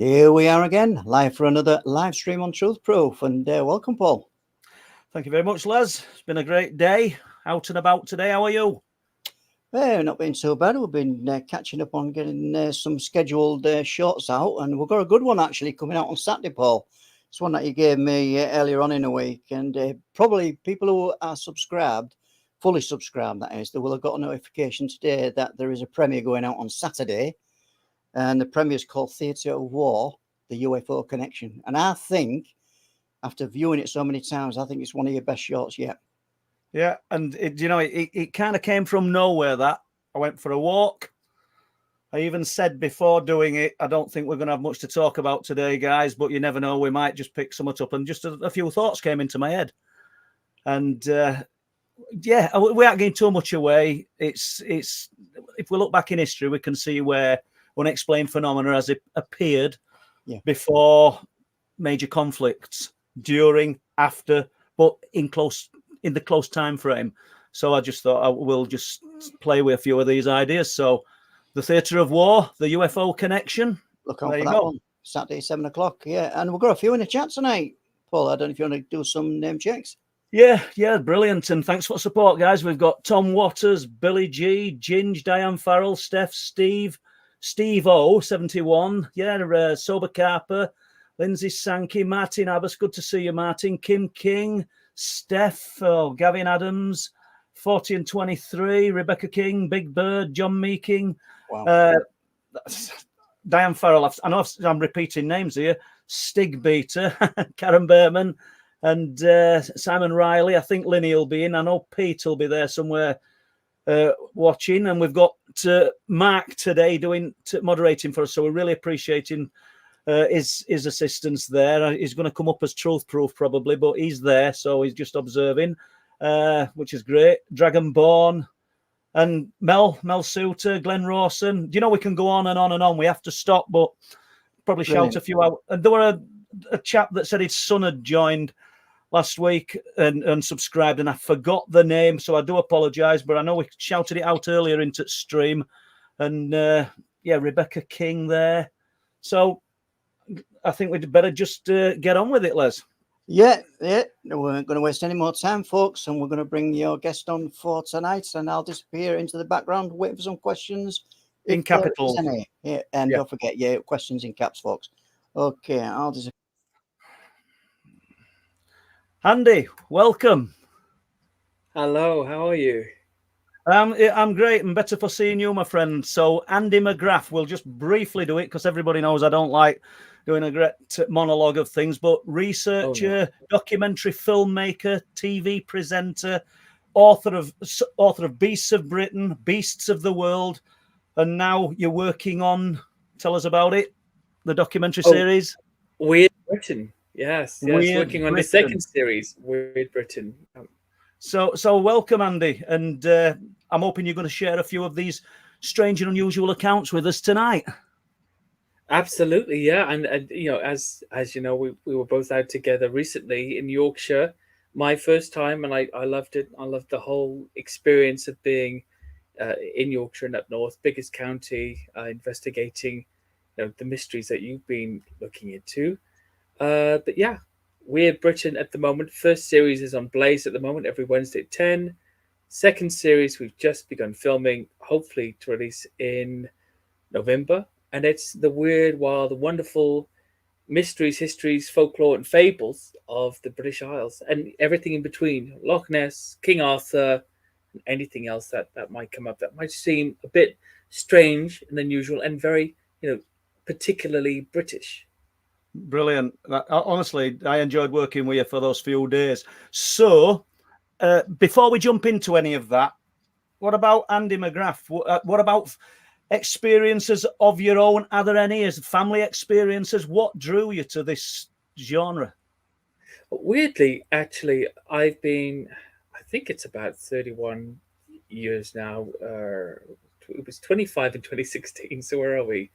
Here we are again, live for another live stream on Truth Proof, and welcome, Paul. Thank you very much, Les. It's been a great day, out and about today. How are you? Not been so bad. We've been catching up on getting some scheduled shorts out, and we've got a good one actually coming out on Saturday, Paul. It's one that you gave me earlier on in the week, and probably people who are subscribed, fully subscribed, that is, they will have got a notification today that there is a premiere going out on Saturday. And the premiere is called Theatre of War, the UFO Connection. And I think, after viewing it so many times, I think it's one of your best shorts yet. Yeah, and it kind of came from nowhere, that. I went for a walk. I even said before doing it, I don't think we're going to have much to talk about today, guys, but you never know, we might just pick something up. And just a few thoughts came into my head. And, we aren't getting too much away. It's if we look back in history, we can see where unexplained phenomena has appeared before major conflicts, during, after, but in the close time frame. So I just thought I will just play with a few of these ideas. So the Theatre of War, the UFO Connection. Look out for that one. Saturday, 7 o'clock. Yeah, and we've got a few in the chat tonight. Paul, I don't know if you want to do some name checks. Yeah, brilliant. And thanks for the support, guys. We've got Tom Waters, Billy G, Ginge, Diane Farrell, Steph, Steve O, 71. Yeah, Sober Carper, Lindsay Sankey, Martin Abbas. Good to see you, Martin. Kim King, Steph, Gavin Adams, 40 and 23. Rebecca King, Big Bird, John Meeking. Wow. Diane Farrell. I know I'm repeating names here. Stig Beater, Karen Berman, and Simon Riley. I think Linny will be in. I know Pete will be there somewhere watching, and we've got Mark today moderating for us, so we're really appreciating his assistance there. He's going to come up as Truth Proof probably, but he's there, so he's just observing, which is great. Dragonborn and Mel Suter, Glenn Rawson. Do you know, we can go on and on and on. We have to stop, but probably shout a few out. And there were a chap that said his son had joined last week and subscribed, and I forgot the name, so I do apologise, but I know we shouted it out earlier into stream. And Rebecca King there. So I think we'd better just get on with it, Les. Yeah. No, we aren't going to waste any more time, folks, and we're going to bring your guest on for tonight, and I'll disappear into the background, waiting for some questions. In capitals. Yeah, and don't forget, questions in caps, folks. Okay, I'll disappear. Andy, welcome. Hello, how are you? I'm great, and better for seeing you, my friend. So Andy McGrath, we'll just briefly do it because everybody knows I don't like doing a great monologue of things, but researcher, documentary filmmaker, TV presenter, author of Beasts of Britain, Beasts of the World, and now you're working on, tell us about it, the documentary series. Weird Britain. Yes, Weird working on Britain. the second series, Weird Britain. So welcome, Andy, and I'm hoping you're going to share a few of these strange and unusual accounts with us tonight. Absolutely, yeah, and as you know, we were both out together recently in Yorkshire. My first time, and I loved it. I loved the whole experience of being in Yorkshire and up north, biggest county, investigating the mysteries that you've been looking into. But yeah, Weird Britain at the moment. First series is on Blaze at the moment, every Wednesday at 10. Second series, we've just begun filming, hopefully to release in November. And it's the weird, wild, wonderful mysteries, histories, folklore, and fables of the British Isles and everything in between. Loch Ness, King Arthur, and anything else that might come up that might seem a bit strange and unusual and very, particularly British. Brilliant. Honestly, I enjoyed working with you for those few days. So, before we jump into any of that, what about Andy McGrath? What about experiences of your own? Are there any family experiences? What drew you to this genre? Weirdly, actually, I think it's about 31 years now. It was 25 in 2016. So where are we?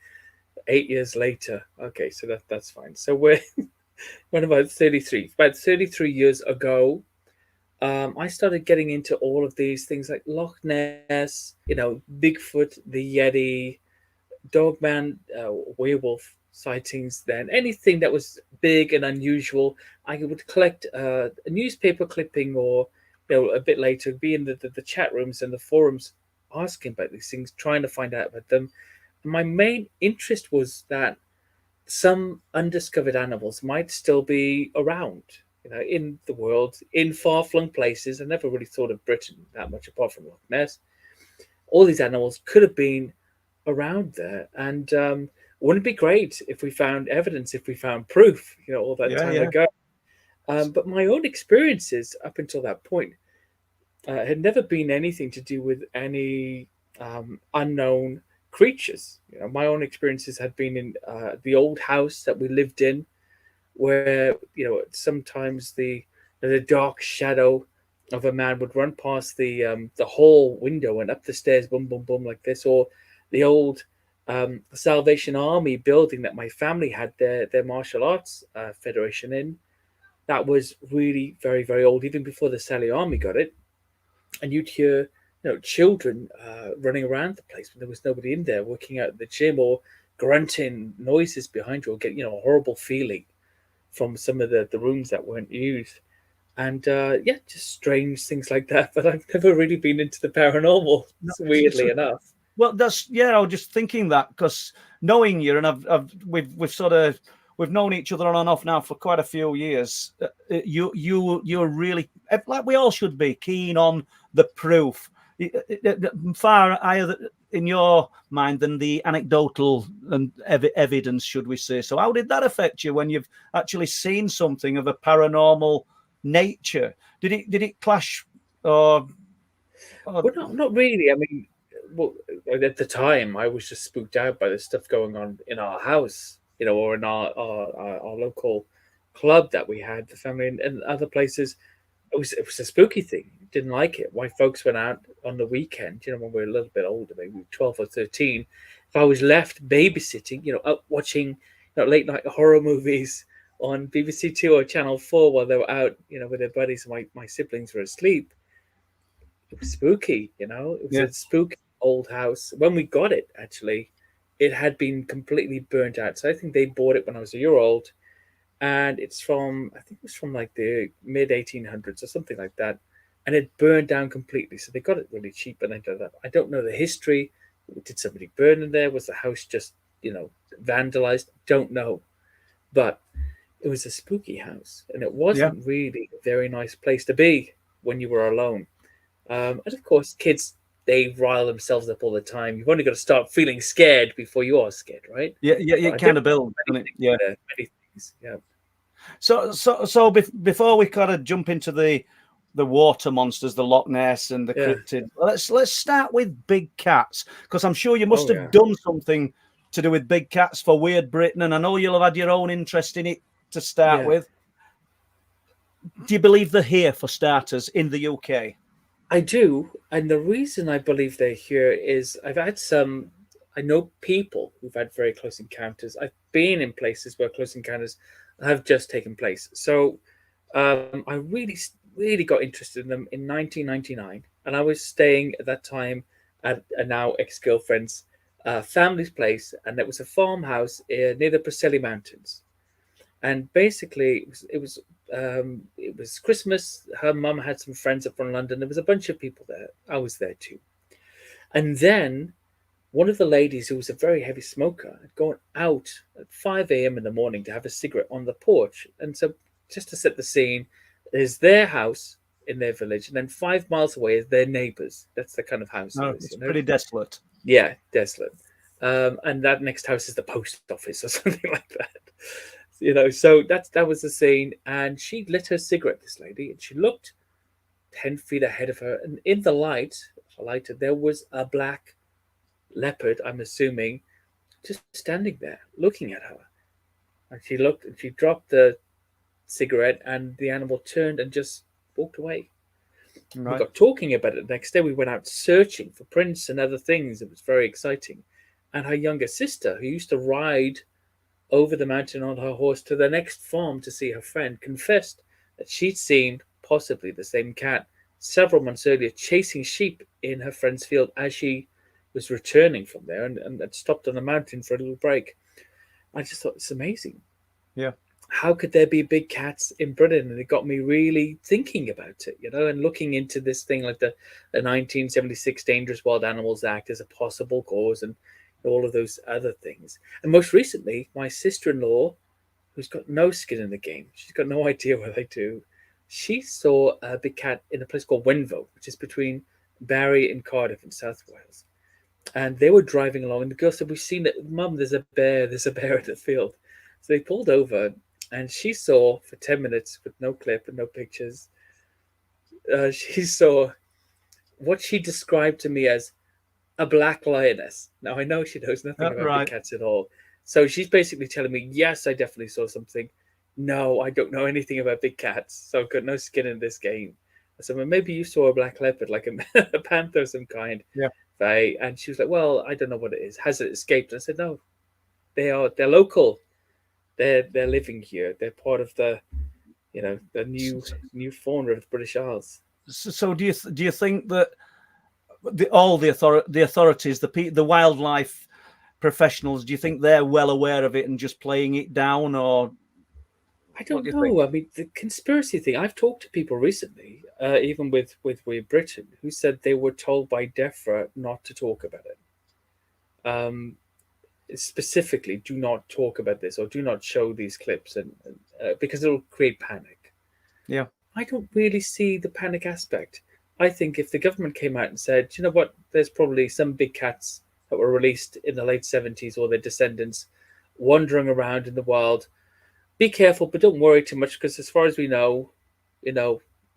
8 years later. Okay, so that's fine. So we're about 33. About 33 years ago, I started getting into all of these things like Loch Ness, Bigfoot, the Yeti, dogman, werewolf sightings. Then anything that was big and unusual, I would collect a newspaper clipping, or a bit later be in the chat rooms and the forums asking about these things, trying to find out about them. My main interest was that some undiscovered animals might still be around, in the world, in far-flung places. I never really thought of Britain that much, apart from Loch Ness. All these animals could have been around there, and wouldn't it be great if we found evidence, if we found proof, all that time ago. But my own experiences up until that point had never been anything to do with any unknown creatures. My own experiences had been in the old house that we lived in, where sometimes the dark shadow of a man would run past the hall window and up the stairs, boom, boom, boom, like this, or the old Salvation Army building that my family had their martial arts federation in. That was really very, very old, even before the Sally Army got it. And you'd hear children running around the place when there was nobody in there, working out at the gym, or grunting noises behind you, or getting a horrible feeling from some of the rooms that weren't used. And just strange things like that. But I've never really been into the paranormal, weirdly enough. Well, I was just thinking that, because knowing you, and we've known each other on and off now for quite a few years. You're really, like we all should be, keen on the proof, far higher in your mind than the anecdotal and evidence, should we say. So how did that affect you when you've actually seen something of a paranormal nature? Did it clash? Or... Well, not really. I mean, well, at the time, I was just spooked out by the stuff going on in our house, or in our local club that we had, the family, and other places. It was a spooky thing. Didn't like it. My folks went out on the weekend, when we were a little bit older, maybe 12 or 13. If I was left babysitting, up watching late night horror movies on BBC Two or Channel 4 while they were out, with their buddies, and my siblings were asleep, it was spooky, It was a spooky old house. When we got it, actually, it had been completely burnt out. So I think they bought it when I was a year old. And I think it was from like the mid 1800s or something like that. And it burned down completely. So they got it really cheap. And I don't know the history. Did somebody burn in there? Was the house just, vandalized? Don't know. But it was a spooky house. And it wasn't really a very nice place to be when you were alone. And of course, kids, they rile themselves up all the time. You've only got to start feeling scared before you are scared, right? Yeah, it kind of builds, doesn't it? Yeah. Many things, yeah. So before we kind of jump into the water monsters, the Loch Ness and the cryptid, let's start with big cats, because I'm sure you must have done something to do with big cats for Weird Britain, and I know you'll have had your own interest in it to start with. Do you believe they're here, for starters, in the UK? I do, and the reason I believe they're here is I know people who've had very close encounters. I've been in places where close encounters have just taken place. So I really, really got interested in them in 1999, and I was staying at that time at a now ex-girlfriend's family's place, and it was a farmhouse near the Preseli Mountains. And basically, it was Christmas. Her mum had some friends up from London. There was a bunch of people there. I was there too. And then one of the ladies, who was a very heavy smoker, had gone out at 5 a.m. in the morning to have a cigarette on the porch. And so, just to set the scene, there's their house in their village, and then 5 miles away is their neighbours. That's the kind of house. It's pretty desolate. Yeah, desolate. And that next house is the post office or something like that. So that was the scene. And she lit her cigarette, this lady, and she looked 10 feet ahead of her. And in the light, there was a black leopard, I'm assuming, just standing there looking at her. And she looked, and she dropped the cigarette, and the animal turned and just walked away. Right. We got talking about it the next day. We went out searching for prints and other things. It was very exciting. And her younger sister, who used to ride over the mountain on her horse to the next farm to see her friend, confessed that she'd seen possibly the same cat several months earlier chasing sheep in her friend's field as she was returning from there and had stopped on a mountain for a little break. I just thought it's amazing. Yeah. How could there be big cats in Britain? And it got me really thinking about it, and looking into this thing like the 1976 Dangerous Wild Animals Act as a possible cause and all of those other things. And most recently, my sister-in-law, who's got no skin in the game, she's got no idea what I do, she saw a big cat in a place called Wenvo, which is between Barry and Cardiff in South Wales. And they were driving along, and the girl said, "We've seen it, Mum, there's a bear in the field." So they pulled over, and she saw for 10 minutes with no clip and no pictures, she saw what she described to me as a black lioness. Now, I know she knows nothing about big cats at all. So she's basically telling me, yes, I definitely saw something. No, I don't know anything about big cats, so I've got no skin in this game. I said, well, maybe you saw a black leopard, like a panther of some kind. Yeah. Right? And she was like, well, I don't know what it is. Has it escaped? And I said, no, they're local. They're living here. They're part of the new fauna of the British Isles. So do you think that all the authorities, the wildlife professionals, do you think they're well aware of it and just playing it down, or? I don't know. I mean, the conspiracy thing, I've talked to people recently, even with Britain, who said they were told by DEFRA not to talk about it. Specifically, do not talk about this, or do not show these clips, and because it'll create panic. Yeah. I don't really see the panic aspect. I think if the government came out and said, you know what, there's probably some big cats that were released in the late 70s or their descendants wandering around in the wild, be careful, but don't worry too much, because as far as we know,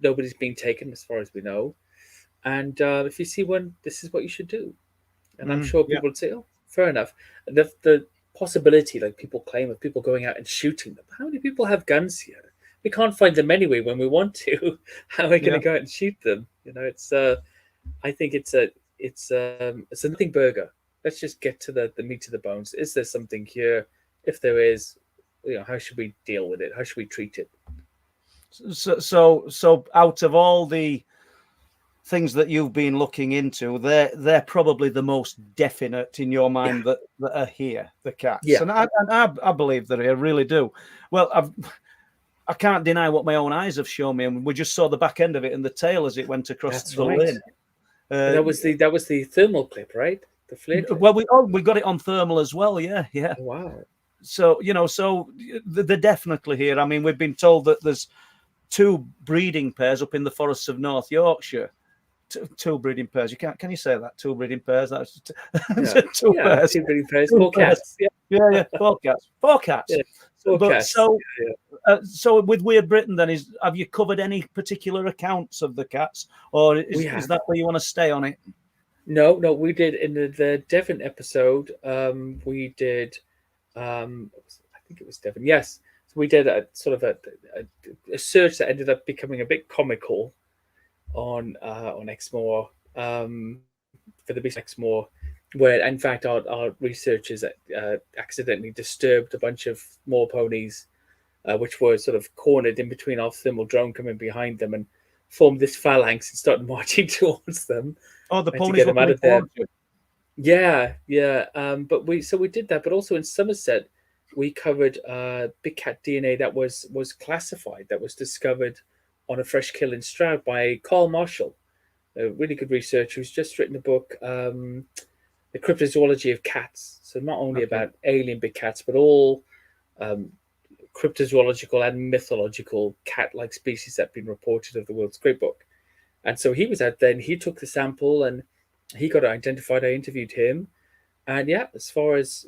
nobody's been taken as far as we know. And if you see one, this is what you should do. And I'm sure people would say, oh, fair enough. The possibility, like people claim, of people going out and shooting them. How many people have guns here? We can't find them anyway when we want to. How are we going to go out and shoot them? It's I think it's a nothing burger. Let's just get to the meat of the bones. Is there something here? If there is, how should we deal with it? How should we treat it? So out of all the things that you've been looking into, they're probably the most definite in your mind that are here, the cats. Yeah. And I believe that I really do. Well, I can't deny what my own eyes have shown me, and we just saw the back end of it and the tail as it went across the lane. That was the thermal clip, right? The flare clip. Well, we got it on thermal as well. Yeah. Oh, wow. So they're definitely here. I mean, we've been told that there's 2 breeding pairs up in the forests of North Yorkshire. Two breeding pairs. Can you say that? 2 breeding pairs. That's 2 pairs. 2 breeding pairs. 4 cats. Yeah. 4 cats. 4 cats. Yeah, 4 cats. So with Weird Britain, then, have you covered any particular accounts of the cats, or is that where you want to stay on it? No. We did in the Devon episode. We did. I think it was Devon. Yes. So we did a sort of a search that ended up becoming a bit comical on Exmoor for the beast Exmoor, where in fact our researchers accidentally disturbed a bunch of moor ponies, which were sort of cornered in between our thermal drone coming behind them, and formed this phalanx and started marching towards them. Oh, the ponies to get them out of there. Yeah. But we did that, but also in Somerset we covered big cat DNA that was classified, that was discovered on a fresh kill in Stroud by Carl Marshall, a really good researcher who's just written a book, The Cryptozoology of Cats. So not only about alien big cats, but all cryptozoological and mythological cat-like species that have been reported of the world's great book. And so he was out there and he took the sample and he got it identified. I interviewed him. And yeah, as far as,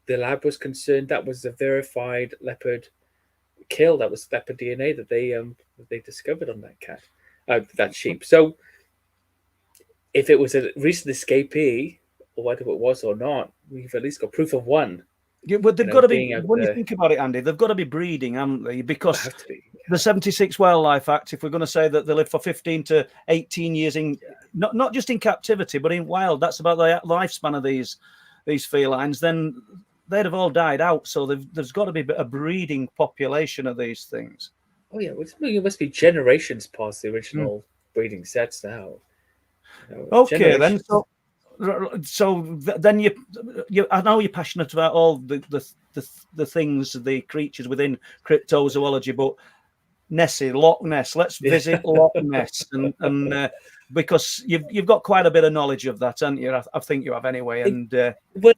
the lab was concerned, that was a verified leopard kill. That was leopard DNA that they discovered on that cat, that sheep. So if it was a recent escapee, or whether it was or not, we've at least got proof of one. Yeah, but they've got to be, when you think about it, Andy, they've got to be breeding, haven't they? Because the 76 Wildlife Act, if we're going to say that they live for 15 to 18 years in, not just in captivity, but in wild, that's about the lifespan of these felines, then they'd have all died out. So there's got to be a breeding population of these things. Oh yeah, it must be generations past the original breeding sets now. Okay, then. So then you, I know you're passionate about all the things, the creatures within cryptozoology, but Nessie, Loch Ness. Let's visit Loch Ness, and because you've got quite a bit of knowledge of that, haven't you? I think you have anyway. And well,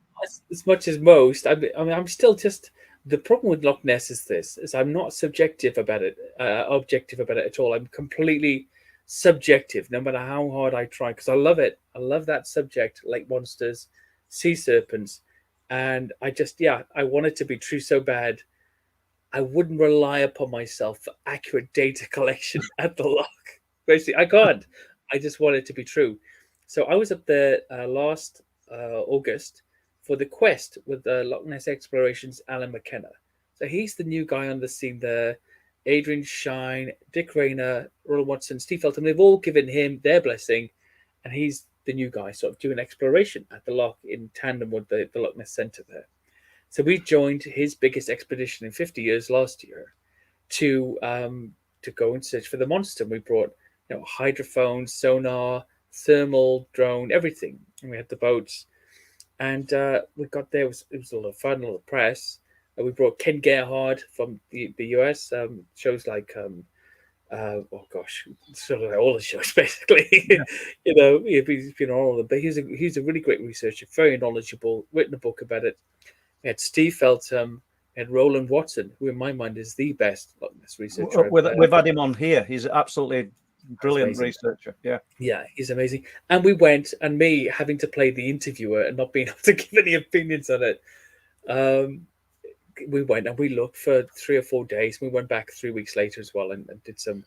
as much as most, I mean, I'm still just. The problem with Loch Ness is I'm not subjective about it, objective about it at all. I'm completely subjective, no matter how hard I try, because I love it. I love that subject, lake monsters, sea serpents, and I want it to be true so bad. I wouldn't rely upon myself for accurate data collection at the loch. Basically, I can't. I just want it to be true. So I was up there last August for the quest with the Loch Ness Explorations Alan McKenna. So he's the new guy on the scene there. Adrian Shine, Dick Rayner, Roland Watson, Steve Feltham, they've all given him their blessing, and he's the new guy sort of doing exploration at the loch in tandem with the Loch Ness Centre there. So we joined his biggest expedition in 50 years last year to go and search for the monster. We brought hydrophones, sonar, thermal, drone, everything, and we had the boats. And we got there. It was a lot of fun, a lot of press. We brought Ken Gerhard from the US, shows like sort of like all the shows basically. Yeah. He's been on all of them. But he's a really great researcher, very knowledgeable. Written a book about it. We had Steve Feltham, we had Roland Watson, who in my mind is the best Loch Ness researcher. We've had him on here. He's absolutely brilliant researcher. Yeah, he's amazing. And we went, and me having to play the interviewer and not being able to give any opinions on it, we went and we looked for 3 or 4 days. We went back 3 weeks later as well and did some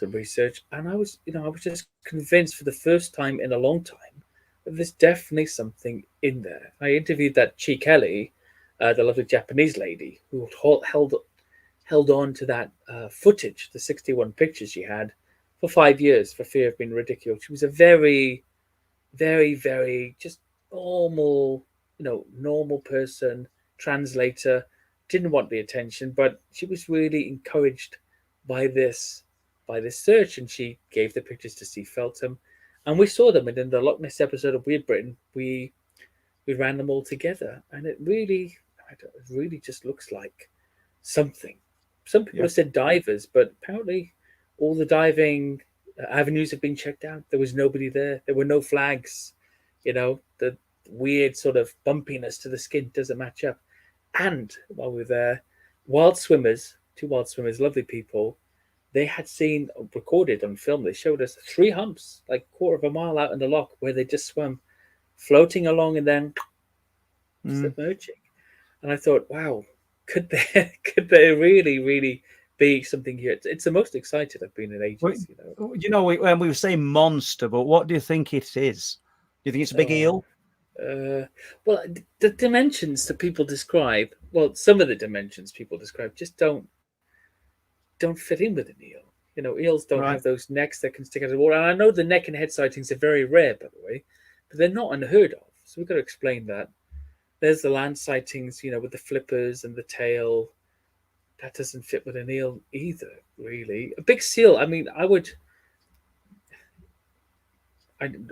research. And I was just convinced for the first time in a long time that there's definitely something in there. I interviewed that Chi Kelly, the lovely Japanese lady who held on to that footage, the 61 pictures she had, for 5 years for fear of being ridiculed. She was a very, very, very just normal person, translator, didn't want the attention, but she was really encouraged by this search, and she gave the pictures to Steve Feltham, and we saw them. And in the Loch Ness episode of Weird Britain, we ran them all together, and it really just looks like something. Some people have said divers, but apparently all the diving avenues have been checked out. There was nobody there. There were no flags. The weird sort of bumpiness to the skin doesn't match up. And while we were there, two wild swimmers, lovely people, they had recorded on film. They showed us 3 humps, like a quarter of a mile out in the loch, where they just swam, floating along and then submerging. And I thought, wow, could there really, really be something here? It's the most excited I've been in ages. When we were saying monster, but what do you think it is? Do you think it's a big eel? Well, the dimensions that people describe, some of the dimensions people describe just don't fit in with an eel. Eels don't have those necks that can stick out of the water. And I know the neck and head sightings are very rare, by the way, but they're not unheard of. So we've got to explain that. There's the land sightings, with the flippers and the tail. That doesn't fit with an eel either, really. A big seal, I mean,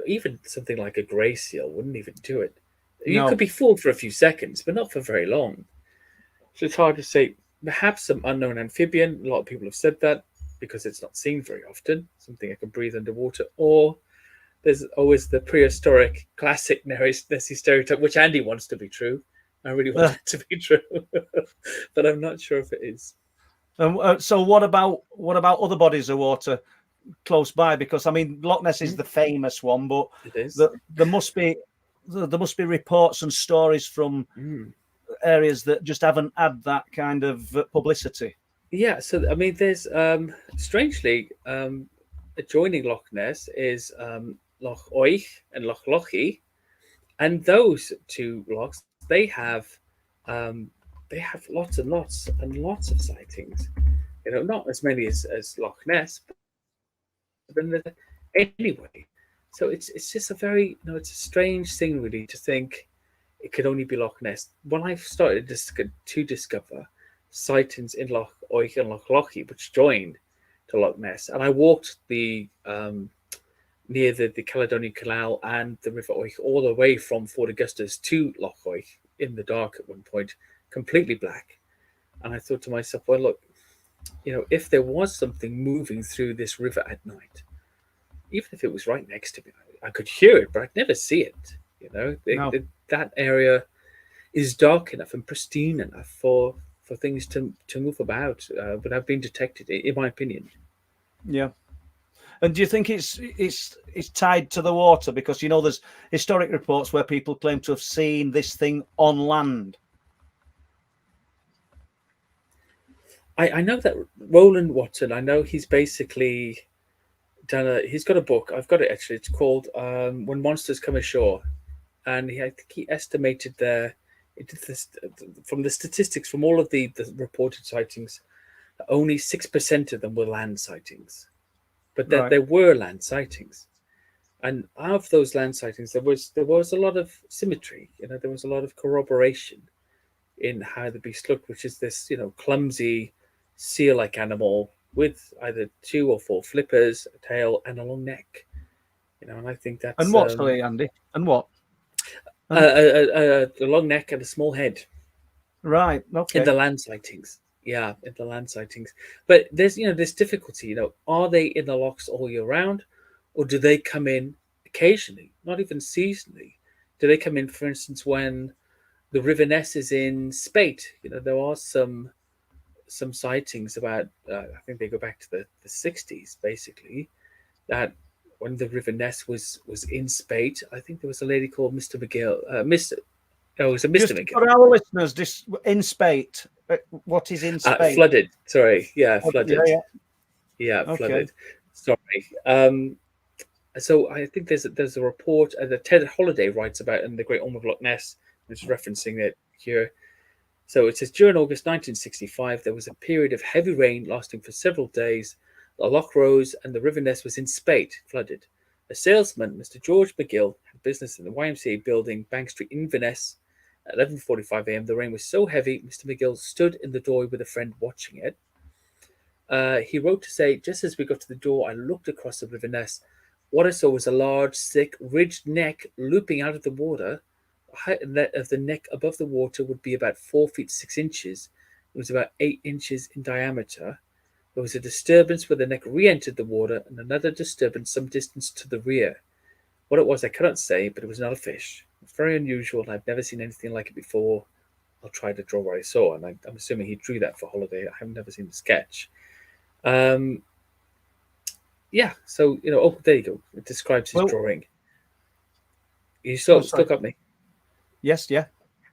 even something like a grey seal wouldn't even do it. You could be fooled for a few seconds, but not for very long. So it's hard to say. Perhaps some unknown amphibian. A lot of people have said that because it's not seen very often. Something that can breathe underwater. Or there's always the prehistoric classic Nessie stereotype, which Andy wants to be true. I really want it to be true, but I'm not sure if it is. So what about other bodies of water close by? Because I mean, Loch Ness is the famous one, but it is. There must be reports and stories from areas that just haven't had that kind of publicity. Yeah, so I mean, there's strangely adjoining Loch Ness is Loch Oich and Loch Lochy, and those 2 lochs they have lots and lots and lots of sightings. Not as many as Loch Ness, but anyway. So it's just a very it's a strange thing really to think it could only be Loch Ness. When I started to discover sightings in Loch Oich and Loch Lochy, which joined to Loch Ness, and I walked the near the Caledonian Canal and the River Oich, all the way from Fort Augustus to Loch Oich in the dark at one point, completely black. And I thought to myself, well, look, if there was something moving through this river at night, even if it was right next to me, I could hear it, but I'd never see it. No. That area is dark enough and pristine enough for things to move about without being detected, in my opinion. Yeah. And do you think it's tied to the water? Because, there's historic reports where people claim to have seen this thing on land. I know that Roland Watson, I know he's basically he's got a book. I've got it actually. It's called When Monsters Come Ashore. And I think he estimated from the statistics from all of the reported sightings, only 6% of them were land sightings. But that there were land sightings, and out of those land sightings, there was a lot of symmetry. There was a lot of corroboration in how the beast looked, which is this, clumsy seal-like animal with either 2 or 4 flippers, a tail, and a long neck. And I think that's. And what, sorry, Andy? And what? A long neck and a small head. Right. Okay. In the land sightings. Yeah, in the land sightings. But there's this difficulty, are they in the lochs all year round, or do they come in occasionally, not even seasonally? Do they come in, for instance, when the River Ness is in spate? There are some sightings about, I think they go back to the 60s, basically, that when the River Ness was in spate, I think there was a lady called Mr. McGill, it was a Mr. Just McGill. for our listeners, this in spate. What is in spate? Flooded. Sorry. Yeah, flooded. Yeah. Okay. Flooded. Sorry. So I think there's a report that Ted Holliday writes about in the Great Orme of Loch Ness. I'm just referencing it here. So it says, during August 1965, there was a period of heavy rain lasting for several days. The loch rose and the River Ness was in spate, flooded. A salesman, Mr. George McGill, had business in the YMCA building, Bank Street, Inverness. At 11:45 a.m., the rain was so heavy, Mr. McGill stood in the doorway with a friend watching it. He wrote to say, just as we got to the door, I looked across the River Ness. What I saw was a large, thick, ridged neck looping out of the water. The height of the neck above the water would be about 4 feet 6 inches. It was about 8 inches in diameter. There was a disturbance where the neck re-entered the water and another disturbance some distance to the rear. What it was, I cannot say, but it was not a fish. It's very unusual, and I've never seen anything like it before. I'll try to draw what I saw, and I'm assuming he drew that for Holiday. I have never seen the sketch. Yeah, so, there you go. It describes his drawing. You still got me? Yes, yeah.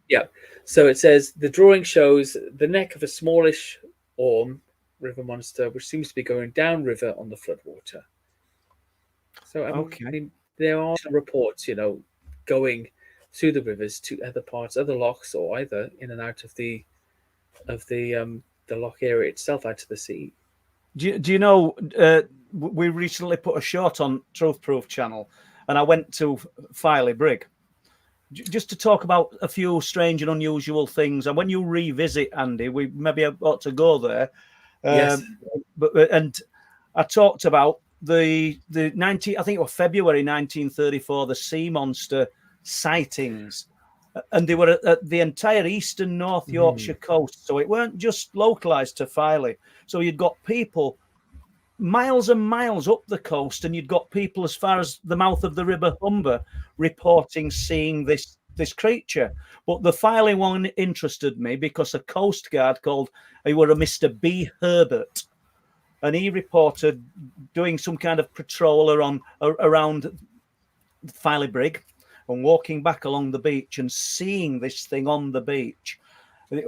Yeah. So it says, the drawing shows the neck of a smallish orm, river monster, which seems to be going downriver on the floodwater. So, I mean, there are some reports, going through the rivers to other parts, other lochs, or either in and out of the loch area itself, out to the sea. Do you know? We recently put a short on Truth Proof channel, and I went to Filey Brig just to talk about a few strange and unusual things. And when you revisit, Andy, we maybe ought to go there. Yes. And I talked about the 19, I think it was February 1934, the sea monster sightings, and they were at the entire eastern North Yorkshire coast. So it weren't just localized to Filey. So you'd got people miles and miles up the coast, and you'd got people as far as the mouth of the River Humber reporting seeing this creature. But the Filey one interested me because a coast guard he were a Mr. B. Herbert, and he reported doing some kind of patrol around Filey Brig and walking back along the beach and seeing this thing on the beach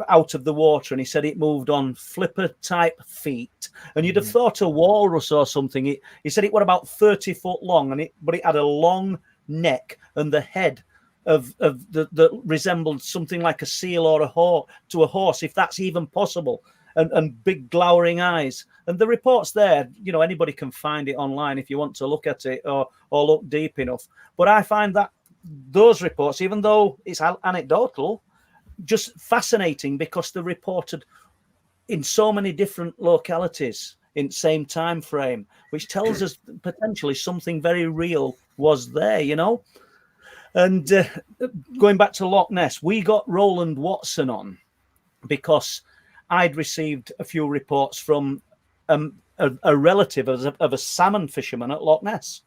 out of the water. And he said it moved on flipper type feet, and you'd have thought a walrus or something. He said it was about 30 foot long, but it had a long neck and the head that resembled something like a seal or a horse, if that's even possible, and big glowering eyes. And the report's there, anybody can find it online if you want to look at it or look deep enough. But I find that those reports, even though it's anecdotal, just fascinating because they're reported in so many different localities in the same time frame, which tells us potentially something very real was there, you know. And going back to Loch Ness, we got Roland Watson on because I'd received a few reports from a relative of a salmon fisherman at Loch Ness,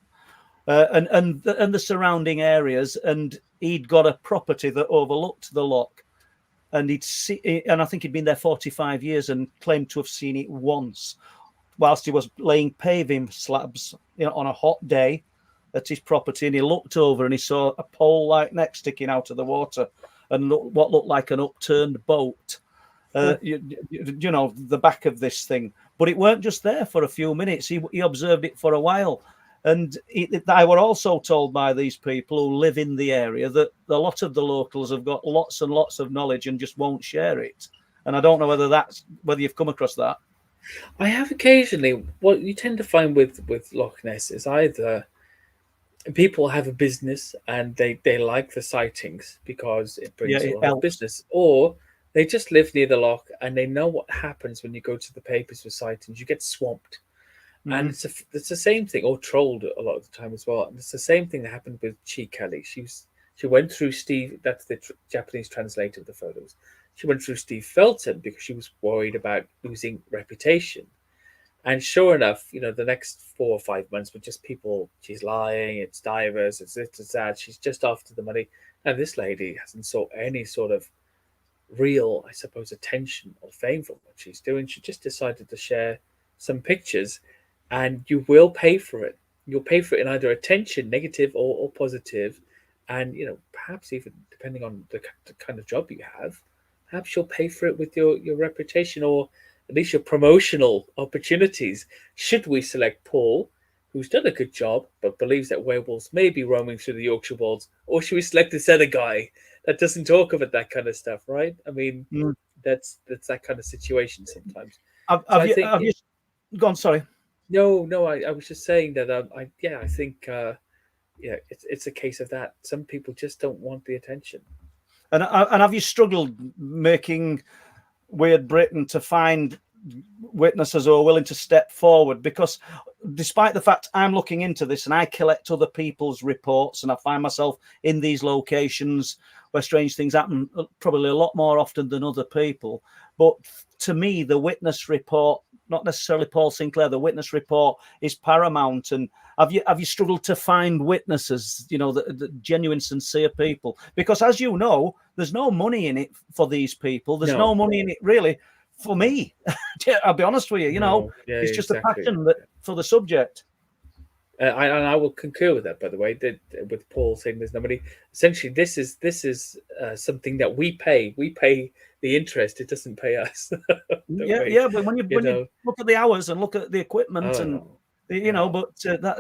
and the surrounding areas, and he'd got a property that overlooked the loch, and and I think he'd been there 45 years and claimed to have seen it once, whilst he was laying paving slabs, you know, on a hot day at his property, and he looked over and he saw a pole-like neck sticking out of the water, and what looked like an upturned boat. You know, the back of this thing, but it weren't just there for a few minutes. He observed it for a while, and I were also told by these people who live in the area that a lot of the locals have got lots and lots of knowledge and just won't share it. And I don't know whether you've come across that. I have occasionally. What you tend to find with Loch Ness is either people have a business and they like the sightings because it brings a lot of business, or they just live near the loch and they know what happens when you go to the papers with sightings. You get swamped. Mm-hmm. And it's the same thing, or trolled a lot of the time as well. And it's the same thing that happened with Chi Kelly. She went through Steve, that's the Japanese translator of the photos. She went through Steve Felton because she was worried about losing reputation. And sure enough, you know, the next 4 or 5 months were just people, she's lying, it's divers, it's this, it's that, she's just after the money. And this lady hasn't sought any sort of real, I suppose, attention or fame for what she's doing. She just decided to share some pictures, and you will pay for it. You'll pay for it in either attention, negative or positive, and, you know, perhaps even depending on the kind of job you have, perhaps you'll pay for it with your reputation, or at least your promotional opportunities. Should we select Paul, who's done a good job but believes that werewolves may be roaming through the Yorkshire Wolds, or should we select this other guy that doesn't talk about that kind of stuff, right? I mean, that's that kind of situation sometimes. Have you gone? Sorry. No, I was just saying that I think it's a case of that. Some people just don't want the attention. And have you struggled making Weird Britain to find witnesses who are willing to step forward? Because despite the fact I'm looking into this and I collect other people's reports and I find myself in these locations where strange things happen probably a lot more often than other people, but to me the witness report, not necessarily Paul Sinclair, the witness report is paramount. And have you struggled to find witnesses, you know, the genuine, sincere people? Because as you know, there's no money in it for these people. There's no money in it really for me. I'll be honest with you. You know, it's just a passion for the subject. I will concur with that, by the way, with Paul saying there's no money. Essentially, this is something that we pay. We pay the interest. It doesn't pay us. But when you look at the hours and look at the equipment but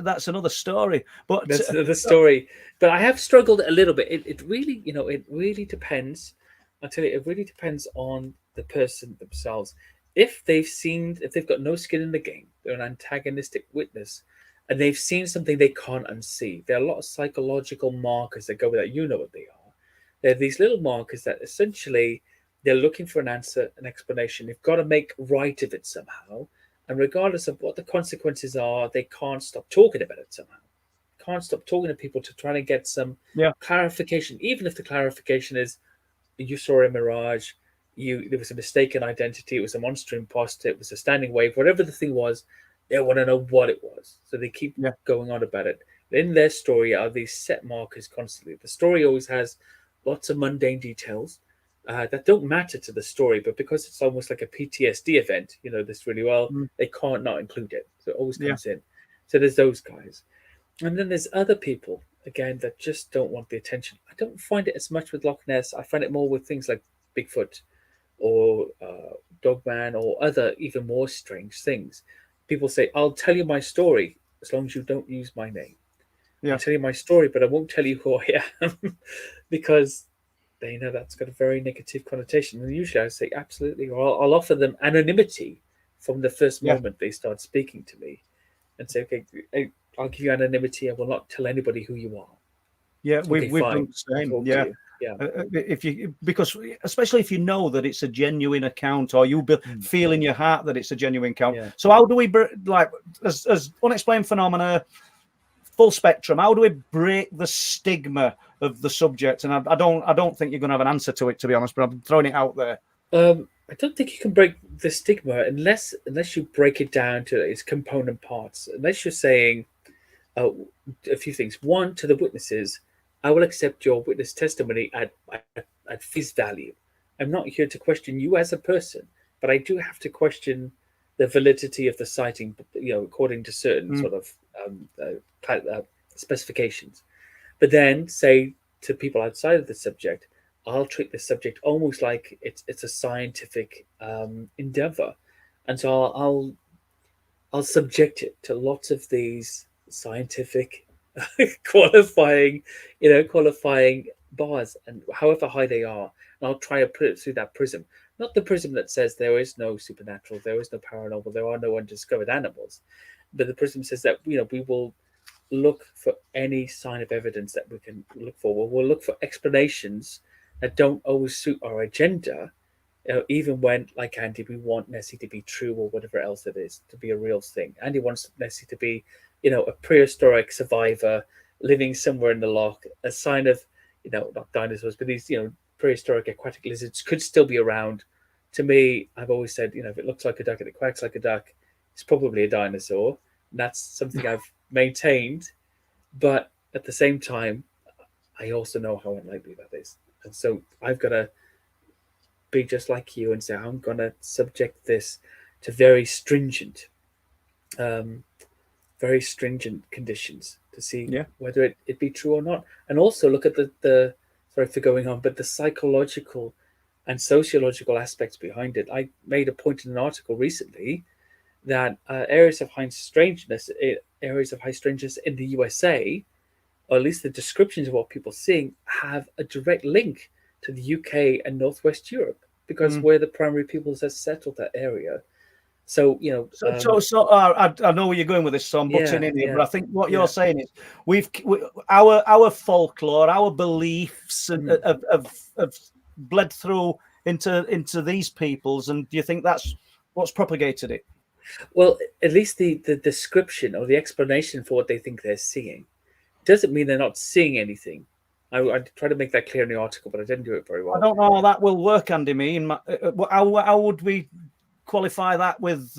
that's another story. But that's the story. But I have struggled a little bit. It really, it really depends. I tell you, it really depends on the person themselves. If they've got no skin in the game, they're an antagonistic witness, and they've seen something they can't unsee. There are a lot of psychological markers that go with that. You know what they are. They're these little markers that essentially they're looking for an answer, an explanation. They've got to make right of it somehow. And regardless of what the consequences are, they can't stop talking about it somehow. Can't stop talking to people to try to get some clarification, even if the clarification is you saw a mirage, there was a mistaken identity, it was a monster imposter, it was a standing wave, whatever the thing was. They want to know what it was. So they keep going on about it. In their story are these set markers constantly. The story always has lots of mundane details that don't matter to the story, but because it's almost like a PTSD event, you know this really well, they can't not include it. So it always comes in. So there's those guys. And then there's other people, again, that just don't want the attention. I don't find it as much with Loch Ness. I find it more with things like Bigfoot or Dogman or other even more strange things. People say, I'll tell you my story as long as you don't use my name. I'll tell you my story, but I won't tell you who I am because they know that's got a very negative connotation. And usually I say, absolutely, or I'll offer them anonymity from the first moment they start speaking to me and say, okay, I'll give you anonymity. I will not tell anybody who you are. Yeah, we've done the same. Yeah. Because especially if you know that it's a genuine account, or you feel in your heart that it's a genuine account. Yeah. So how do we as unexplained phenomena, full spectrum? How do we break the stigma of the subject? And I don't think you're going to have an answer to it, to be honest. But I'm throwing it out there. I don't think you can break the stigma unless you break it down to its component parts. Unless you're saying a few things. One, to the witnesses, I will accept your witness testimony at face value. I'm not here to question you as a person, but I do have to question the validity of the sighting, according to certain sort of specifications. But then, say to people outside of the subject, I'll treat the subject almost like it's a scientific endeavor, and so I'll subject it to lots of these scientific qualifying bars, and however high they are, and I'll try to put it through that prism. Not the prism that says there is no supernatural, there is no paranormal, there are no undiscovered animals, but the prism says that we will look for any sign of evidence that we can look for. We'll look for explanations that don't always suit our agenda, even when, like Andy, we want Nessie to be true or whatever else it is, to be a real thing. Andy wants Nessie to be, a prehistoric survivor living somewhere in the loch, a sign of, not dinosaurs, but these, prehistoric aquatic lizards could still be around. To me, I've always said, if it looks like a duck and it quacks like a duck, it's probably a dinosaur. And that's something I've maintained. But at the same time, I also know how unlikely that is. And so I've got to be just like you and say, I'm going to subject this to very stringent conditions to see whether it be true or not. And also look at the sorry for going on, but the psychological and sociological aspects behind it. I made a point in an article recently that areas of high strangeness in the USA, or at least the descriptions of what people are seeing, have a direct link to the UK and Northwest Europe, because we're the primary peoples that settled that area. So, I know where you're going with this, so I'm butting in here, but I think what you're saying is our folklore, our beliefs have bled through into these peoples, and do you think that's what's propagated it? Well, at least the description or the explanation for what they think they're seeing doesn't mean they're not seeing anything. I tried to make that clear in the article, but I didn't do it very well. I don't know how that will work, Andy. How would we qualify that with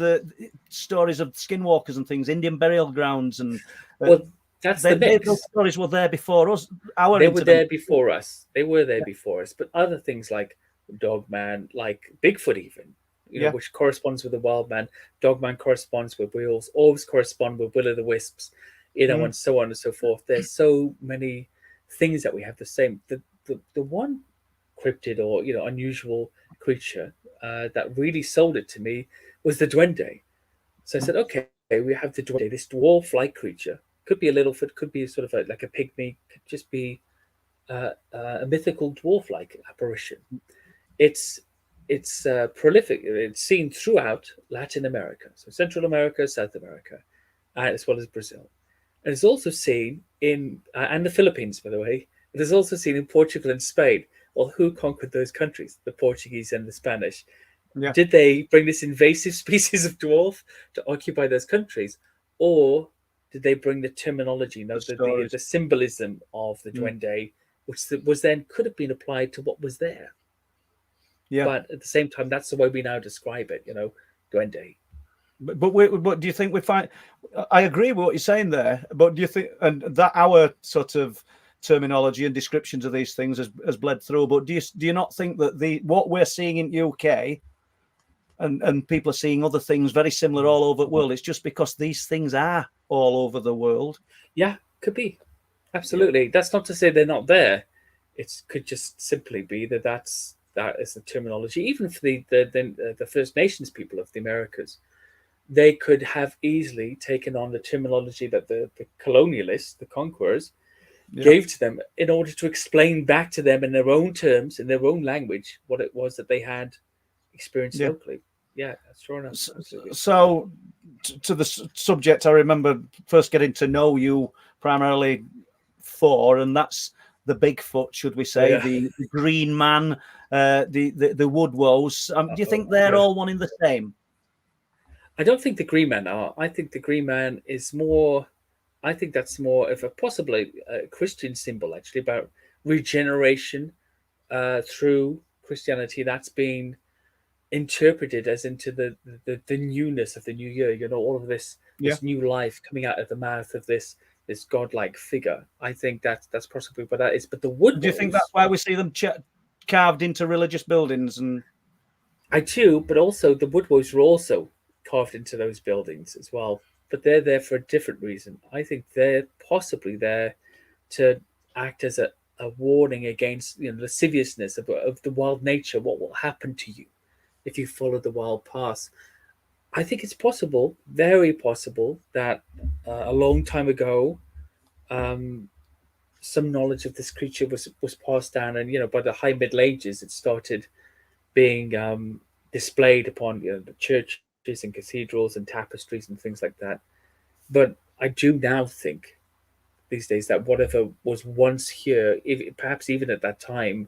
stories of skinwalkers and things, Indian burial grounds, and well, that's the mix. Those stories were there before us. They were there before us. But other things like Dogman, like Bigfoot, even, which corresponds with the wild man. Dogman corresponds with wheels. Orbs correspond with will-o'-the-wisps, and so on and so forth. There's so many things that we have the same. The one cryptid or unusual creature that really sold it to me was the duende. So I said, okay, we have the duende, this dwarf-like creature. Could be a Littlefoot, could be sort of like a pygmy, could just be a mythical dwarf-like apparition. It's prolific. It's seen throughout Latin America, so Central America, South America, as well as Brazil. And it's also seen in, and the Philippines, by the way. It is also seen in Portugal and Spain. Well, who conquered those countries? The Portuguese and the Spanish. Yeah. Did they bring this invasive species of dwarf to occupy those countries? Or did they bring the terminology, the symbolism of the duende, which was then could have been applied to what was there? Yeah. But at the same time, that's the way we now describe it, duende. But do you think we find? I agree with what you're saying there. But do you think, and that our sort of terminology and descriptions of these things has bled through? But do you not think that what we're seeing in UK and people are seeing other things very similar all over the world? It's just because these things are all over the world. Yeah, could be. Absolutely. Yeah. That's not to say they're not there. It could just simply be that is the terminology. Even for the First Nations people of the Americas, they could have easily taken on the terminology that the colonialists, the conquerors, gave to them in order to explain back to them in their own terms, in their own language, what it was that they had experienced locally. Yeah, that's true enough. So, to the subject, I remember first getting to know you primarily for, and that's the Bigfoot, should we say, the Green Man, the wood woes. Do you think they're all one in the same? I don't think the Green Man are. I think the Green Man is more. I think that's more of a possibly a Christian symbol, actually, about regeneration through Christianity. That's been interpreted as into the newness of the new year. You know, all of this new life coming out of the mouth of this godlike figure. I think that's possibly what that is. But the wood. Do you think that's why we see them carved into religious buildings? And I do, but also the woodwolves were also carved into those buildings as well. But they're there for a different reason. I think they're possibly there to act as a warning against the lasciviousness of the wild nature. What will happen to you if you follow the wild path? I think it's possible, very possible, that a long time ago, some knowledge of this creature was passed down, and by the High Middle Ages, it started being displayed upon the churches and cathedrals and tapestries and things like that. But I do now think these days that whatever was once here, perhaps even at that time,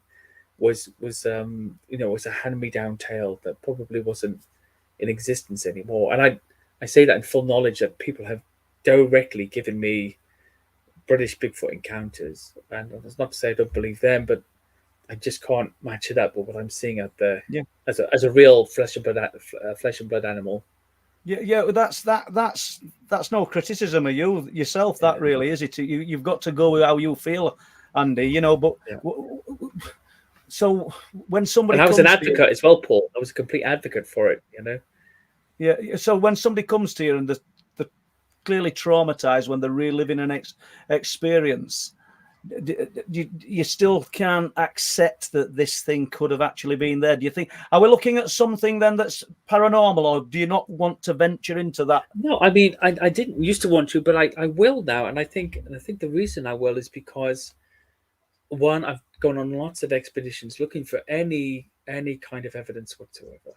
was a hand-me-down tale that probably wasn't in existence anymore. And I say that in full knowledge that people have directly given me British Bigfoot encounters, and that's not to say I don't believe them, but I just can't match it up with what I'm seeing out there as a real flesh and blood animal. Yeah, that's no criticism of you yourself. That really is it. You've got to go with how you feel, Andy. But so when somebody and I was an advocate as well, Paul. I was a complete advocate for it. Yeah. So when somebody comes to you and they're clearly traumatized when they're reliving an experience, you still can't accept that this thing could have actually been there. Do you think, are we looking at something then that's paranormal, or do you not want to venture into that? No, I mean, I didn't used to want to, but I will now. And I think the reason I will is because, one, I've gone on lots of expeditions looking for any kind of evidence whatsoever.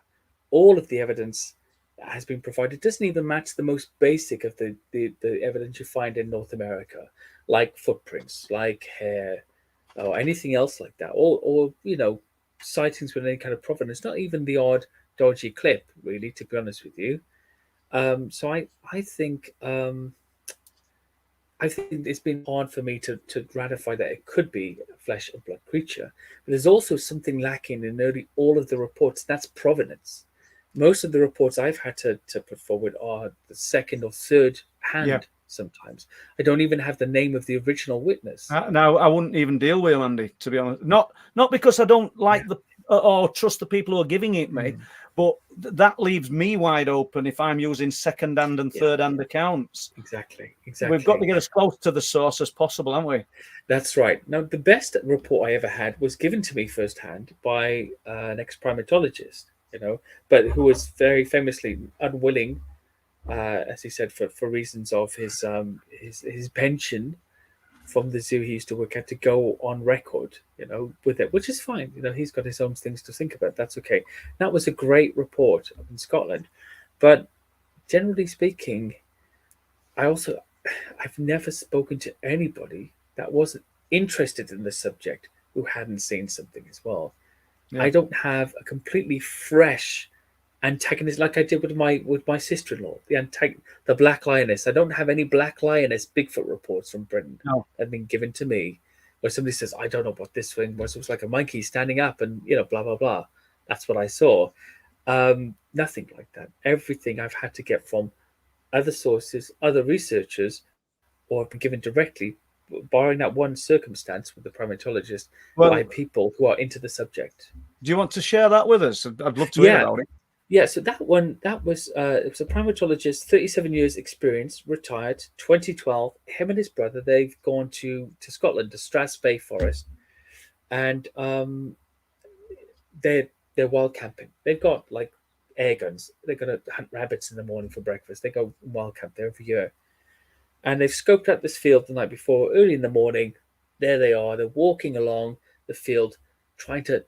All of the evidence that has been provided doesn't even match the most basic of the evidence you find in North America, like footprints, like hair, or anything else like that, or sightings with any kind of provenance. Not even the odd dodgy clip, really, to be honest with you. So I think it's been hard for me to ratify that it could be a flesh and blood creature. But there's also something lacking in nearly all of the reports. That's provenance. Most of the reports I've had to put forward are the second or third hand. Sometimes I don't even have the name of the original witness. Now I wouldn't even deal with him, Andy, to be honest. Not because I don't like or trust the people who are giving it me, but that leaves me wide open if I'm using second-hand and third-hand accounts. Exactly. We've got to get as close to the source as possible, haven't we? That's right. Now, the best report I ever had was given to me firsthand by an ex-primatologist, but who was very famously unwilling, as he said, for reasons of his pension from the zoo he used to work at, to go on record, with it, which is fine. He's got his own things to think about. That's okay. That was a great report up in Scotland. But generally speaking, I've never spoken to anybody that wasn't interested in the subject who hadn't seen something as well. Yeah. I don't have a completely fresh antagonist like I did with my sister-in-law, the Black Lioness. I don't have any Black Lioness Bigfoot reports from Britain that have been given to me where somebody says, I don't know what this thing was. It was like a monkey standing up and blah blah blah. That's what I saw. Nothing like that. Everything I've had to get from other sources, other researchers, or have been given directly, barring that one circumstance with the primatologist, by people who are into the subject. Do you want to share that with us? I'd love to hear about it. Yeah, so it was a primatologist, 37 years experience, retired, 2012. Him and his brother, they've gone to Scotland, to Strathspey Forest, and they're wild camping. They've got like air guns. They're going to hunt rabbits in the morning for breakfast. They go wild camp there every year, and they've scoped out this field the night before, early in the morning. There they are. They're walking along the field, trying to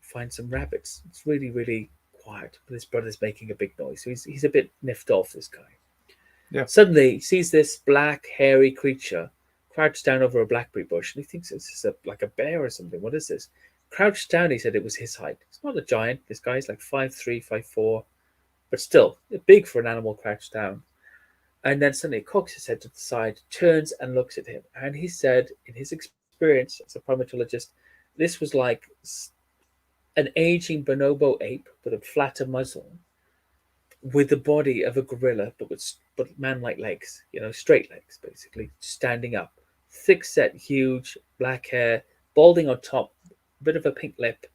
find some rabbits. It's really, really quiet, but his brother's making a big noise, so he's a bit niffed off, this guy. Suddenly he sees this black hairy creature crouched down over a blackberry bush, and he thinks it's like a bear or something. What is this? Crouched down, he said it was his height. It's not a giant. This guy's like 5'3", 5'4", but still big for an animal crouched down. And then suddenly it cocks his head to the side, turns and looks at him. And he said, in his experience as a primatologist, this was like an aging bonobo ape with a flatter muzzle, with the body of a gorilla, but man-like legs, straight legs, basically, standing up, thick-set, huge, black hair, balding on top, bit of a pink lip,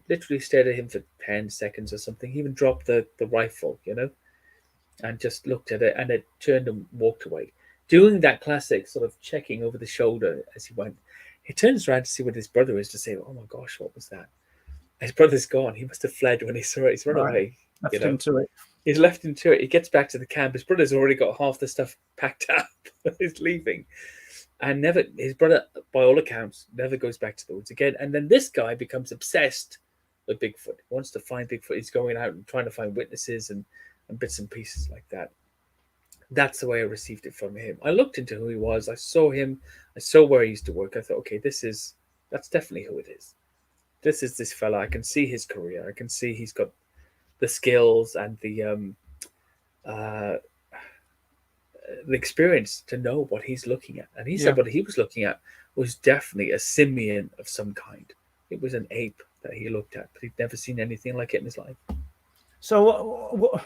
literally stared at him for 10 seconds or something. He even dropped the rifle, and just looked at it, and it turned and walked away, doing that classic sort of checking over the shoulder as he went. He turns around to see what his brother is, to say, "Oh my gosh, what was that?" His brother's gone. He must have fled when he saw it. He's run away. Left him to it. He's left him to it. He gets back to the camp. His brother's already got half the stuff packed up. He's leaving. And his brother, by all accounts, never goes back to the woods again. And then this guy becomes obsessed with Bigfoot. He wants to find Bigfoot. He's going out and trying to find witnesses and bits and pieces like that. That's the way I received it from him. I looked into who he was. I saw him. I saw where he used to work. I thought, okay, that's definitely who it is. This is this fella. I can see his career. I can see he's got the skills and the experience to know what he's looking at. And he said what he was looking at was definitely a simian of some kind. It was an ape that he looked at, but he'd never seen anything like it in his life. So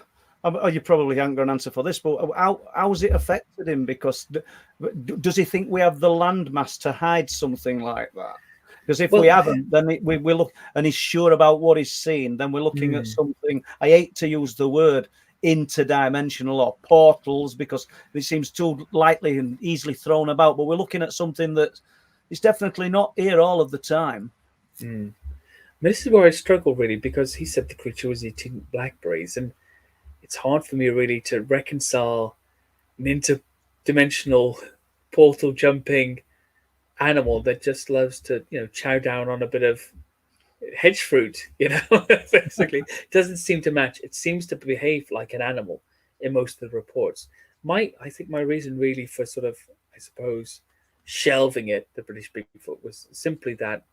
you probably haven't got an answer for this, but how's it affected him? Because does he think we have the landmass to hide something like that? Because if we haven't, then we look, and he's sure about what he's seen, then we're looking at something, I hate to use the word interdimensional or portals, because it seems too lightly and easily thrown about, but we're looking at something that is definitely not here all of the time. This is where I struggle, really, because he said the creature was eating blackberries, and it's hard for me really to reconcile an interdimensional portal jumping animal that just loves to, chow down on a bit of hedge fruit, basically. It doesn't seem to match. It seems to behave like an animal in most of the reports. I think my reason really for sort of, I suppose, shelving it, the British Bigfoot, was simply that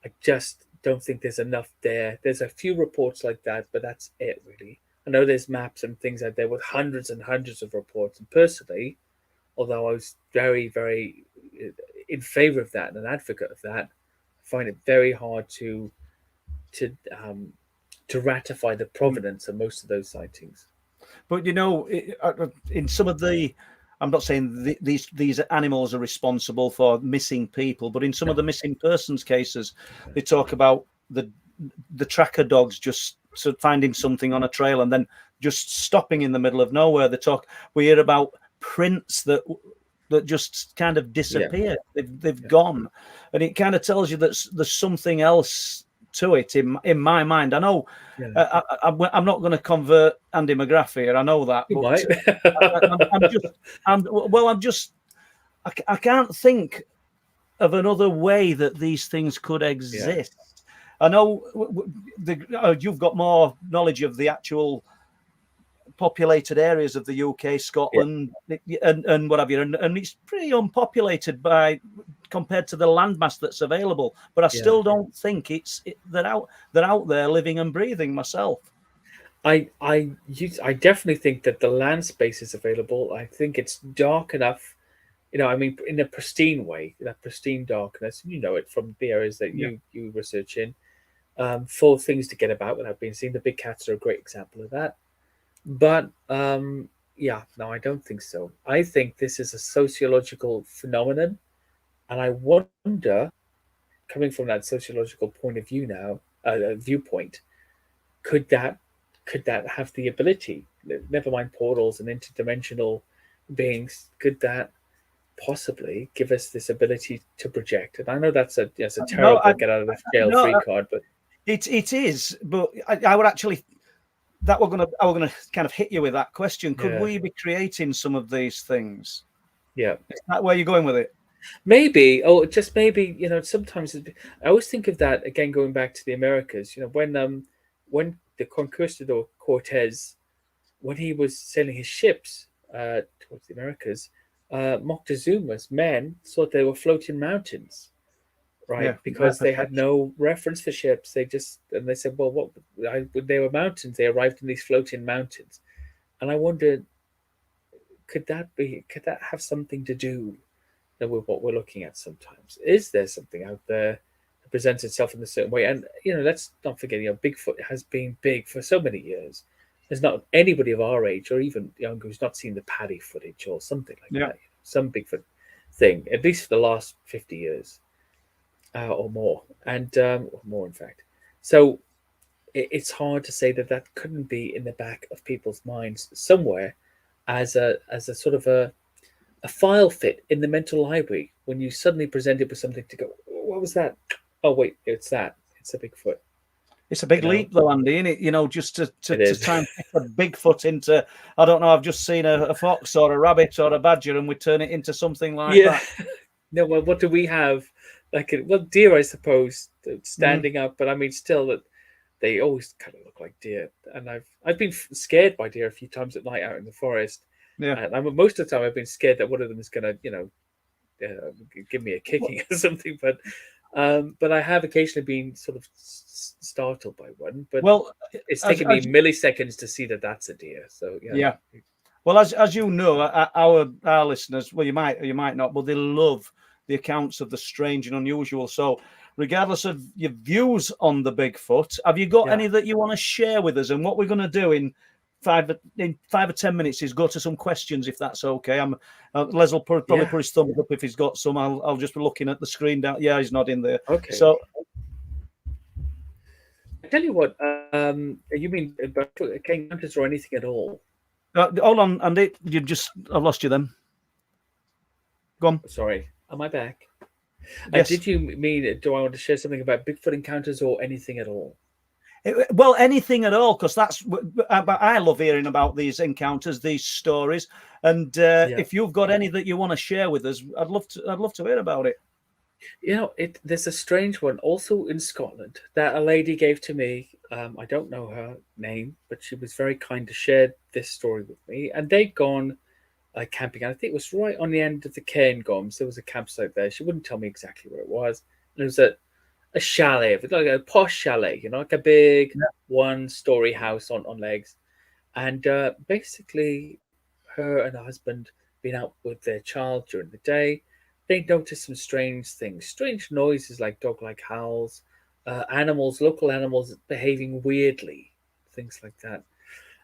I just don't think there's enough there. There's a few reports like that, but that's it, really. I know there's maps and things out there with hundreds and hundreds of reports. And personally, although I was very, very in favor of that and an advocate of that, I find it very hard to ratify the provenance of most of those sightings. But in some of the, I'm not saying these animals are responsible for missing people, but in some of the missing persons cases, they talk about the tracker dogs just finding something on a trail and then just stopping in the middle of nowhere. We hear about prints that just kind of disappear. They've gone, and it kind of tells you that there's something else to it in my mind. I know I'm not going to convert Andy McGrath here. I know that, but I can't think of another way that these things could exist. I know you've got more knowledge of the actual populated areas of the UK, Scotland, and what have you, and it's pretty unpopulated compared to the landmass that's available. But I still don't think they're out there living and breathing myself. I definitely think that the land space is available. I think it's dark enough, in a pristine way, that pristine darkness. It from the areas that you research in, for things to get about without being seen. The big cats are a great example of that. But no, I don't think so. I think this is a sociological phenomenon, and I wonder, coming from that sociological point of view now, viewpoint, could that have the ability? Never mind portals and interdimensional beings. Could that possibly give us this ability to project? And I know that's a terrible get out of the jail free card, but it is. But I would actually. I was gonna kind of hit you with that question. Could we be creating some of these things? Yeah. Is that where you're going with it? Maybe, just maybe, sometimes I always think of that again, going back to the Americas, when the Conquistador Cortez, when he was sailing his ships towards the Americas, Moctezuma's men thought they were floating mountains, right? Yeah, Because they had potential. no reference for ships. They said, well, they were mountains. They arrived in these floating mountains. And I wondered, could that have something to do with what we're looking at sometimes? Is there something out there that presents itself in a certain way? And, let's not forget, Bigfoot has been big for so many years. There's not anybody of our age or even younger who's not seen the Paddy footage or something like Yeah. that. Some Bigfoot thing, at least for the last 50 years or more, and or more, in fact. So it's hard to say that couldn't be in the back of people's minds somewhere as a sort of a file fit in the mental library when you suddenly presented with something to go, what was that? Oh, wait, it's that. It's a Bigfoot. It's a big leap, though, Andy, isn't it? Just to try and pick a Bigfoot into, I don't know, I've just seen a fox or a rabbit or a badger, and we turn it into something like that. No, well, what do we have? Deer, I suppose, standing up, but I mean, still, that they always kind of look like deer. And I've been scared by deer a few times at night out in the forest. Yeah. And most of the time, I've been scared that one of them is going to, give me a kicking or something. But I have occasionally been sort of startled by one. But it's taken me milliseconds to see that that's a deer. So yeah. Well, as you know, our listeners, well, you might not, but they love the accounts of the strange and unusual. So, regardless of your views on the Bigfoot, have you got any that you want to share with us? And what we're going to do in 5 or 10 minutes is go to some questions, if that's okay. Les will probably put his thumbs up if he's got some. I'll just be looking at the screen down. Yeah, he's nodding there. Okay. So, I tell you what. You mean about encounters or anything at all? Hold on, Andy. I've lost you then. Go on. Sorry. Am I back? Yes. Did you mean, do I want to share something about Bigfoot encounters or anything at all? Well, anything at all, because I love hearing about these encounters, these stories, and if you've got any that you want to share with us, I'd love to hear about it. There's a strange one also in Scotland that a lady gave to me. I don't know her name, but she was very kind to share this story with me. And they'd gone camping, and I think it was right on the end of the Cairngorms. There was a campsite there. She wouldn't tell me exactly where it was. And it was a chalet, like a posh chalet, like a big one-story house on legs. And basically, her and her husband been out with their child during the day. They noticed some strange things, strange noises like dog-like howls, local animals behaving weirdly, things like that.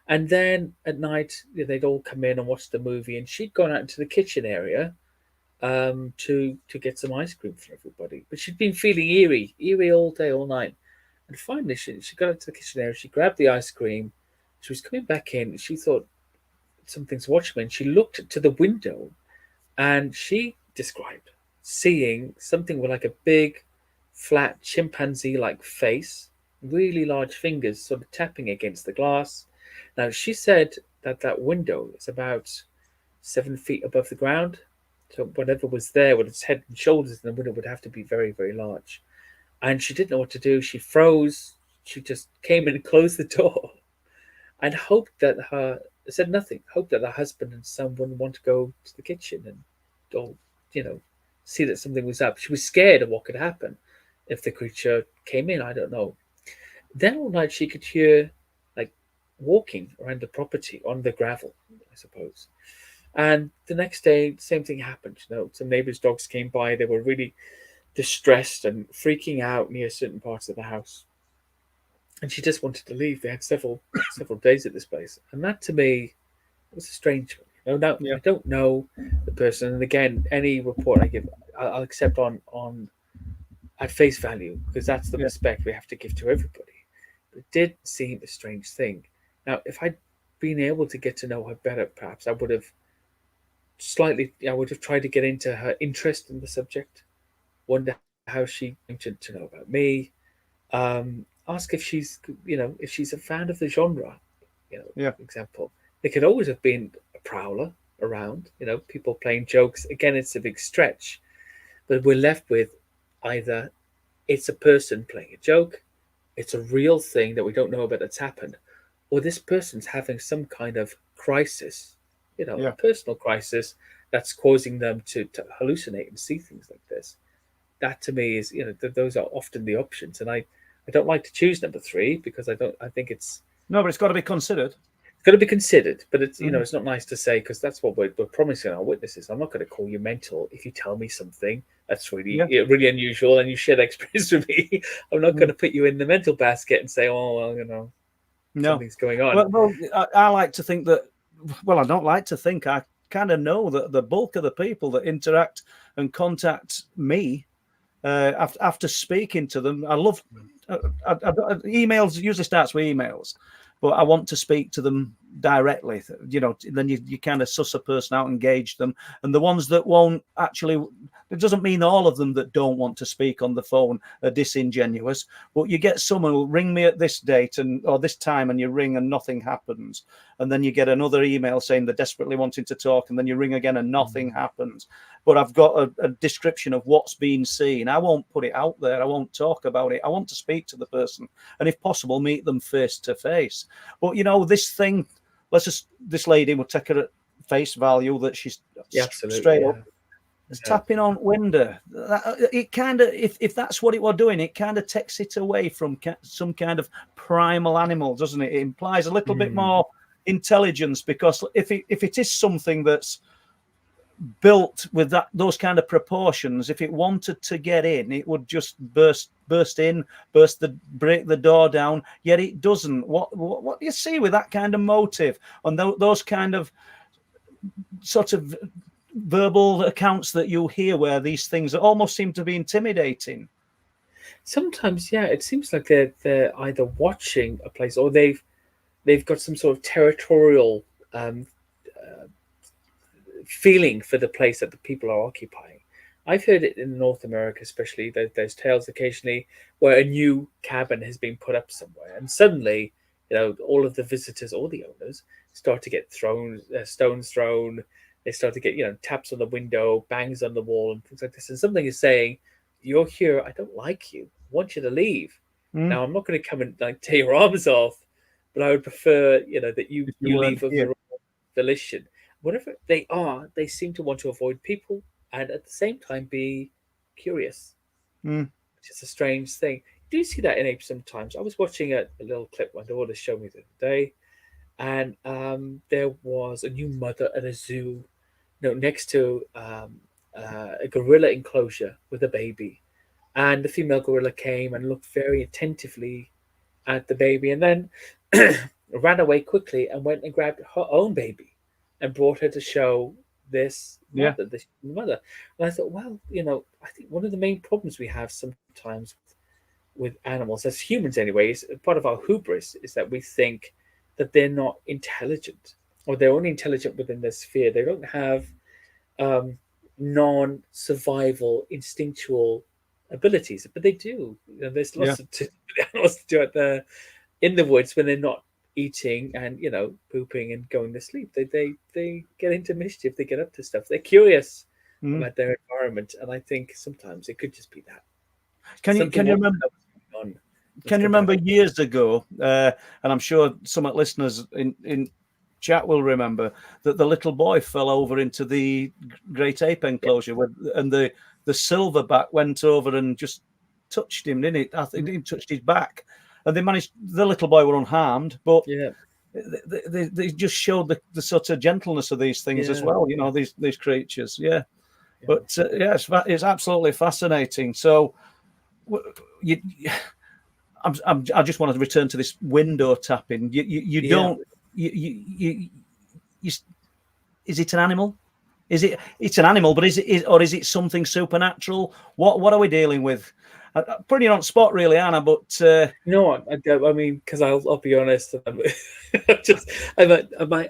And then at night, they'd all come in and watch the movie, and she'd gone out into the kitchen area to get some ice cream for everybody. But she'd been feeling eerie all day, all night. And finally, she got into the kitchen area, she grabbed the ice cream, she was coming back in, she thought, something's watching me, and she looked to the window, and she described seeing something with like a big, flat chimpanzee-like face, really large fingers sort of tapping against the glass. Now, she said that window is about 7 feet above the ground. So whatever was there with its head and shoulders in the window would have to be very, very large. And she didn't know what to do. She froze. She just came in and closed the door and hoped that said nothing, hoped that her husband and son wouldn't want to go to the kitchen and, see that something was up. She was scared of what could happen if the creature came in. I don't know. Then all night she could hear walking around the property on the gravel, I suppose. And the next day, same thing happened. Some neighbors' dogs came by. They were really distressed and freaking out near certain parts of the house. And she just wanted to leave. They had several days at this place. And that to me was a strange one. I don't know the person. And again, any report I give, I'll accept on at face value, because that's the respect we have to give to everybody. But it did seem a strange thing. Now, if I'd been able to get to know her better, perhaps I would have tried to get into her interest in the subject, wonder how she came to know about me, ask if she's a fan of the genre, for example. There could always have been a prowler around, people playing jokes. Again, it's a big stretch, but we're left with either it's a person playing a joke, it's a real thing that we don't know about that's happened, or this person's having some kind of crisis, a personal crisis that's causing them to hallucinate and see things like this. That to me is, those are often the options, and I don't like to choose number three because I think it's No, but it's got to be considered. got to be considered, but it's it's not nice to say, because that's what we're promising our witnesses. I'm not going to call you mental if you tell me something that's really unusual and you share that experience with me. I'm not going to put you in the mental basket and say, oh well, something's going on. Well, I like to think that. Well, I don't like to think. I kind of know that the bulk of the people that interact and contact me after speaking to them, I love emails. Usually starts with emails. But I want to speak to them directly, then you kind of suss a person out and gauge them. And the ones that won't actually, it doesn't mean all of them that don't want to speak on the phone are disingenuous, but you get someone who'll ring me at this date or this time, and you ring and nothing happens. And then you get another email saying they're desperately wanting to talk, and then you ring again and nothing happens. But I've got a description of what's been seen. I won't put it out there. I won't talk about it. I want to speak to the person, and if possible, meet them face to face. But this thing, this lady will take her at face value that she's straight up. Tapping on window. It kind of, if that's what it was doing, it kind of takes it away from some kind of primal animal, doesn't it? It implies a little bit more intelligence, because if it is something that's built with those kind of proportions, if it wanted to get in, it would just burst in, break the door down. Yet it doesn't. What do you see with that kind of motive and those kind of sort of verbal accounts that you hear, where these things almost seem to be intimidating? Sometimes, yeah, it seems like they're either watching a place, or they've got some sort of territorial feeling for the place that the people are occupying. I've heard it in North America, especially. There's tales occasionally where a new cabin has been put up somewhere, and suddenly, all of the visitors, all the owners, start to get stones thrown. They start to get, taps on the window, bangs on the wall, and things like this. And something is saying, "You're here. I don't like you. I want you to leave." Now, I'm not going to come and tear your arms off, but I would prefer, that you leave of your own volition. Whatever they are, they seem to want to avoid people and at the same time be curious, which is a strange thing. Do you see that in apes sometimes? I was watching a little clip my daughter showed me the other day, and there was a new mother at a zoo, next to a gorilla enclosure with a baby. And the female gorilla came and looked very attentively at the baby, and then ran away quickly and went and grabbed her own baby and brought her to show this mother. And I thought, well, I think one of the main problems we have sometimes with animals, as humans anyways, part of our hubris is that we think that they're not intelligent, or they're only intelligent within their sphere. They don't have non-survival instinctual abilities, but they do. There's lots of animals to do in the woods when they're not eating and pooping and going to sleep. They get into mischief. They get up to stuff. They're curious about their environment, and I think sometimes it could just be that. Can you remember? Can you remember years ago? And I'm sure some listeners in chat will remember that the little boy fell over into the great ape enclosure, and the silverback went over and just touched him, didn't it? I think he touched his back, and they managed. The little boy were unharmed, but they just showed the sort of gentleness of these things as well. These creatures. But it's absolutely fascinating. So I just wanted to return to this window tapping. You don't. Is it an animal? It's an animal, but is it something supernatural? What are we dealing with? Pretty on spot, really, Anna. But no, I mean, because I'll be honest.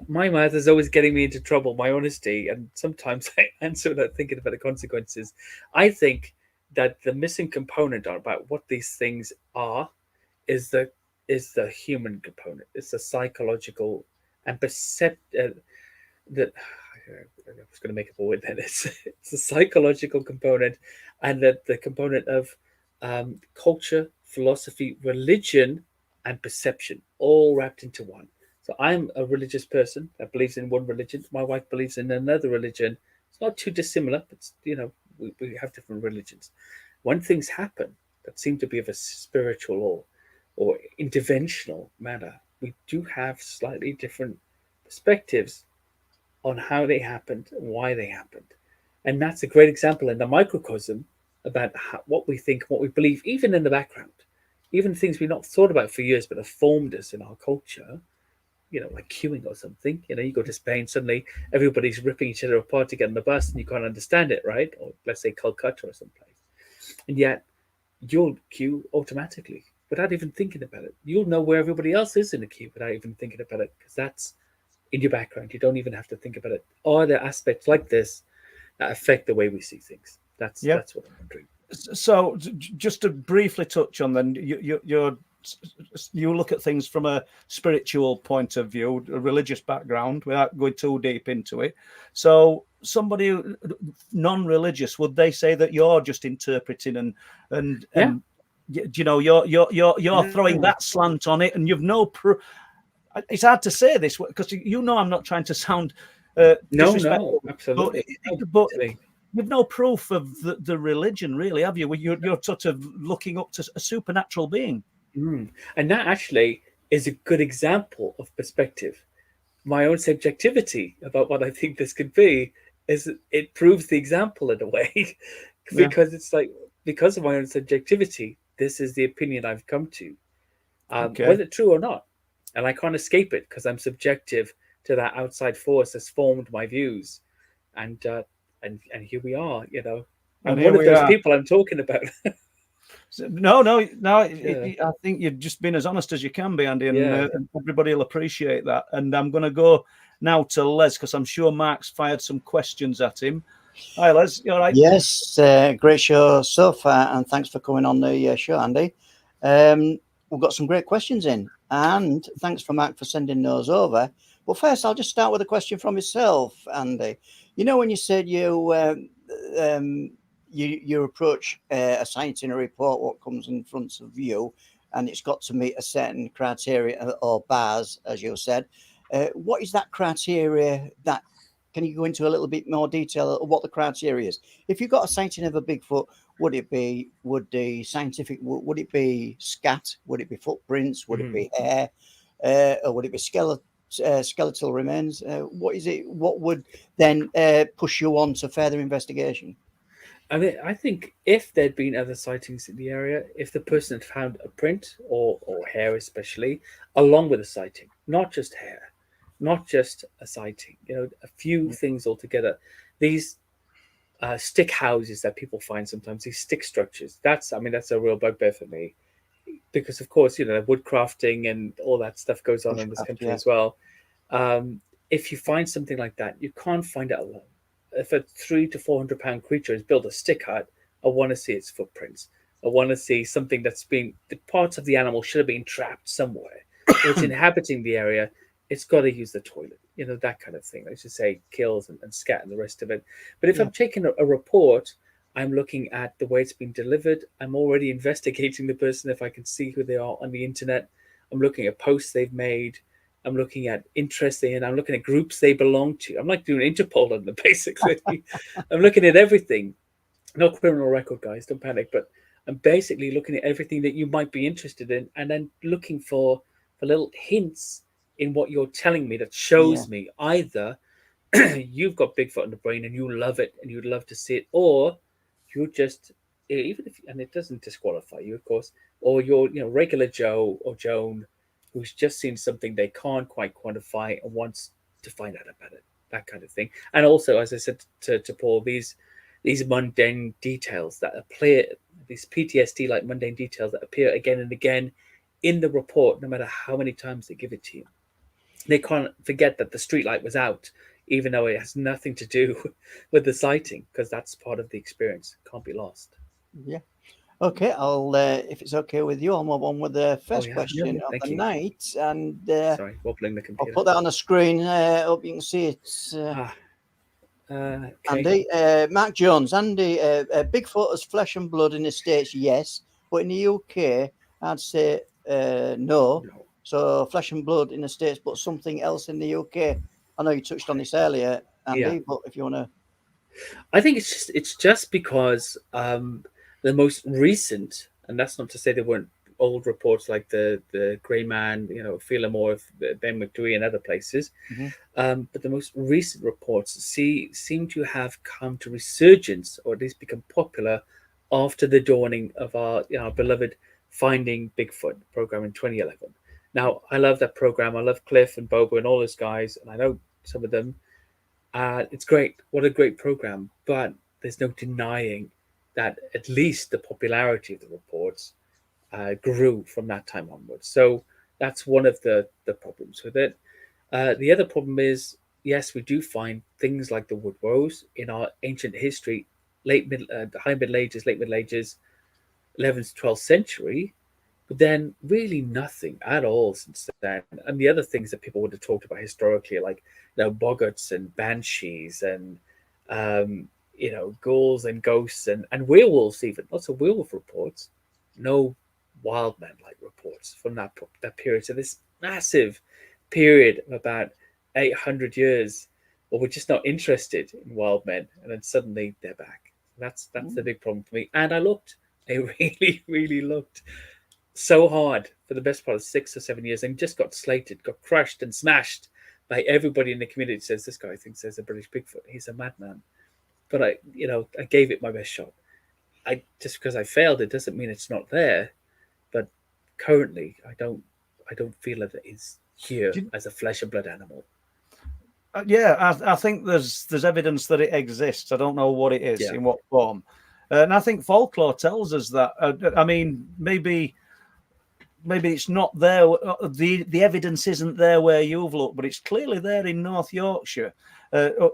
My mouth is always getting me into trouble. My honesty, and sometimes I answer without thinking about the consequences. I think that the missing component about what these things are is the human component. It's the psychological and that I was going to make up a word then. It's the psychological component, and the component of culture, philosophy, religion, and perception, all wrapped into one. So I'm a religious person that believes in one religion. My wife believes in another religion. It's not too dissimilar, but we have different religions. When things happen that seem to be of a spiritual or interventional manner, we do have slightly different perspectives on how they happened and why they happened. And that's a great example in the microcosm about what we think, what we believe, even in the background, even things we've not thought about for years, but have formed us in our culture, like queuing or something. You go to Spain, suddenly everybody's ripping each other apart to get on the bus and you can't understand it, right? Or let's say Calcutta or someplace. And yet you'll queue automatically without even thinking about it. You'll know where everybody else is in the queue without even thinking about it, because that's in your background. You don't even have to think about it. Are there aspects like this that affect the way we see things? That's what I'm wondering. So just to briefly touch on then, you look at things from a spiritual point of view, a religious background, without going too deep into it. So somebody non-religious, would they say that you're just interpreting and you're throwing that slant on it, and you've no proof? It's hard to say this because I'm not trying to sound disrespectful. No, absolutely. But you've no proof of the religion, really, have you? You're sort of looking up to a supernatural being. And that actually is a good example of perspective. My own subjectivity about what I think this could be is it proves the example in a way, because it's like, because of my own subjectivity, this is the opinion I've come to, whether true or not. And I can't escape it because I'm subjective to that outside force that's formed my views. And here we are, I'm one of those people I'm talking about. No. I think you've just been as honest as you can be, Andy, and everybody will appreciate that. And I'm going to go now to Les, because I'm sure Mark's fired some questions at him. Hi, Les, you all right? Yes, great show so far, and thanks for coming on the show, Andy. We've got some great questions in, and thanks for Mark for sending those over. But first, I'll just start with a question from myself, Andy. When you said you approach a science in a report, what comes in front of you, and it's got to meet a certain criteria or bars, as you said. What is that criteria? Can you go into a little bit more detail of what the criteria is? If you got a sighting of a Bigfoot, would it be scat? Would it be footprints? Would it be hair? Or would it be skeletal remains? What is it? What would then push you on to further investigation? I mean, I think if there'd been other sightings in the area, if the person had found a print or hair, especially, along with a sighting, not just hair, not just a sighting, a few things altogether. These stick houses that people find sometimes, these stick structures, that's a real bugbear for me, because of course, wood crafting and all that stuff goes on in this country as well. If you find something like that, you can't find it alone. If a 300 to 400 pound creature has built a stick hut, I want to see its footprints. I want to see something the parts of the animal should have been trapped somewhere. If it's inhabiting the area, it's got to use the toilet, that kind of thing. Let's just say kills and scat and the rest of it. But if I'm taking a report, I'm looking at the way it's been delivered. I'm already investigating the person if I can see who they are on the internet. I'm looking at posts they've made. I'm looking at interests I'm looking at groups they belong to. I'm like doing Interpol on them, basically. I'm looking at everything. No criminal record, guys, don't panic. But I'm basically looking at everything that you might be interested in, and then looking for little hints in what you're telling me that shows me either you've got Bigfoot in the brain and you love it and you'd love to see it, or you're just, even if, and it doesn't disqualify you, of course, or you're regular Joe or Joan who's just seen something they can't quite quantify and wants to find out about it, that kind of thing. And also, as I said to Paul, these mundane details that appear, these PTSD-like mundane details that appear again and again in the report, no matter how many times they give it to you. They can't forget that the streetlight was out, even though it has nothing to do with the sighting, because that's part of the experience. It can't be lost. Yeah. Okay, I'll if it's okay with you, I'll move on with the first question of the night. And sorry, wobbling the computer. I'll put that on the screen. Hope you can see it. Okay. Andy, Mark Jones. Andy, Bigfoot is flesh and blood in the States, yes, but in the UK, I'd say no. So flesh and blood in the States, but something else in the UK. I know you touched on this earlier, Andy, but if you want to. I think it's just because the most recent, and that's not to say there weren't old reports like the Grey Man, Phelan Ben McDwee and other places, but the most recent reports seem to have come to resurgence, or at least become popular, after the dawning of our beloved Finding Bigfoot program in 2011. Now, I love that program. I love Cliff and Bobo and all those guys, and I know some of them. It's great. What a great program. But there's no denying that at least the popularity of the reports grew from that time onwards. So that's one of the problems with it. The other problem is, yes, we do find things like the wood rose in our ancient history, high Middle Ages, late Middle Ages, 11th to 12th century, but then really nothing at all since then. And the other things that people would have talked about historically, like boggarts and banshees and ghouls and ghosts and werewolves, even lots of werewolf reports. No wild men like reports from that period. So this massive period of about 800 years, well, we're just not interested in wild men, and then suddenly they're back. That's the big problem for me. And I really, really looked so hard for the best part of 6 or 7 years, and just got slated, got crushed and smashed by everybody in the community. Says, this guy thinks there's a British Bigfoot. He's a madman. But I gave it my best shot. Just because I failed, it doesn't mean it's not there. But currently, I don't feel that it is here as a flesh and blood animal. I think there's evidence that it exists. I don't know what it is, in what form. And I think folklore tells us that. Maybe it's not there. The evidence isn't there where you've looked, but it's clearly there in North Yorkshire. There's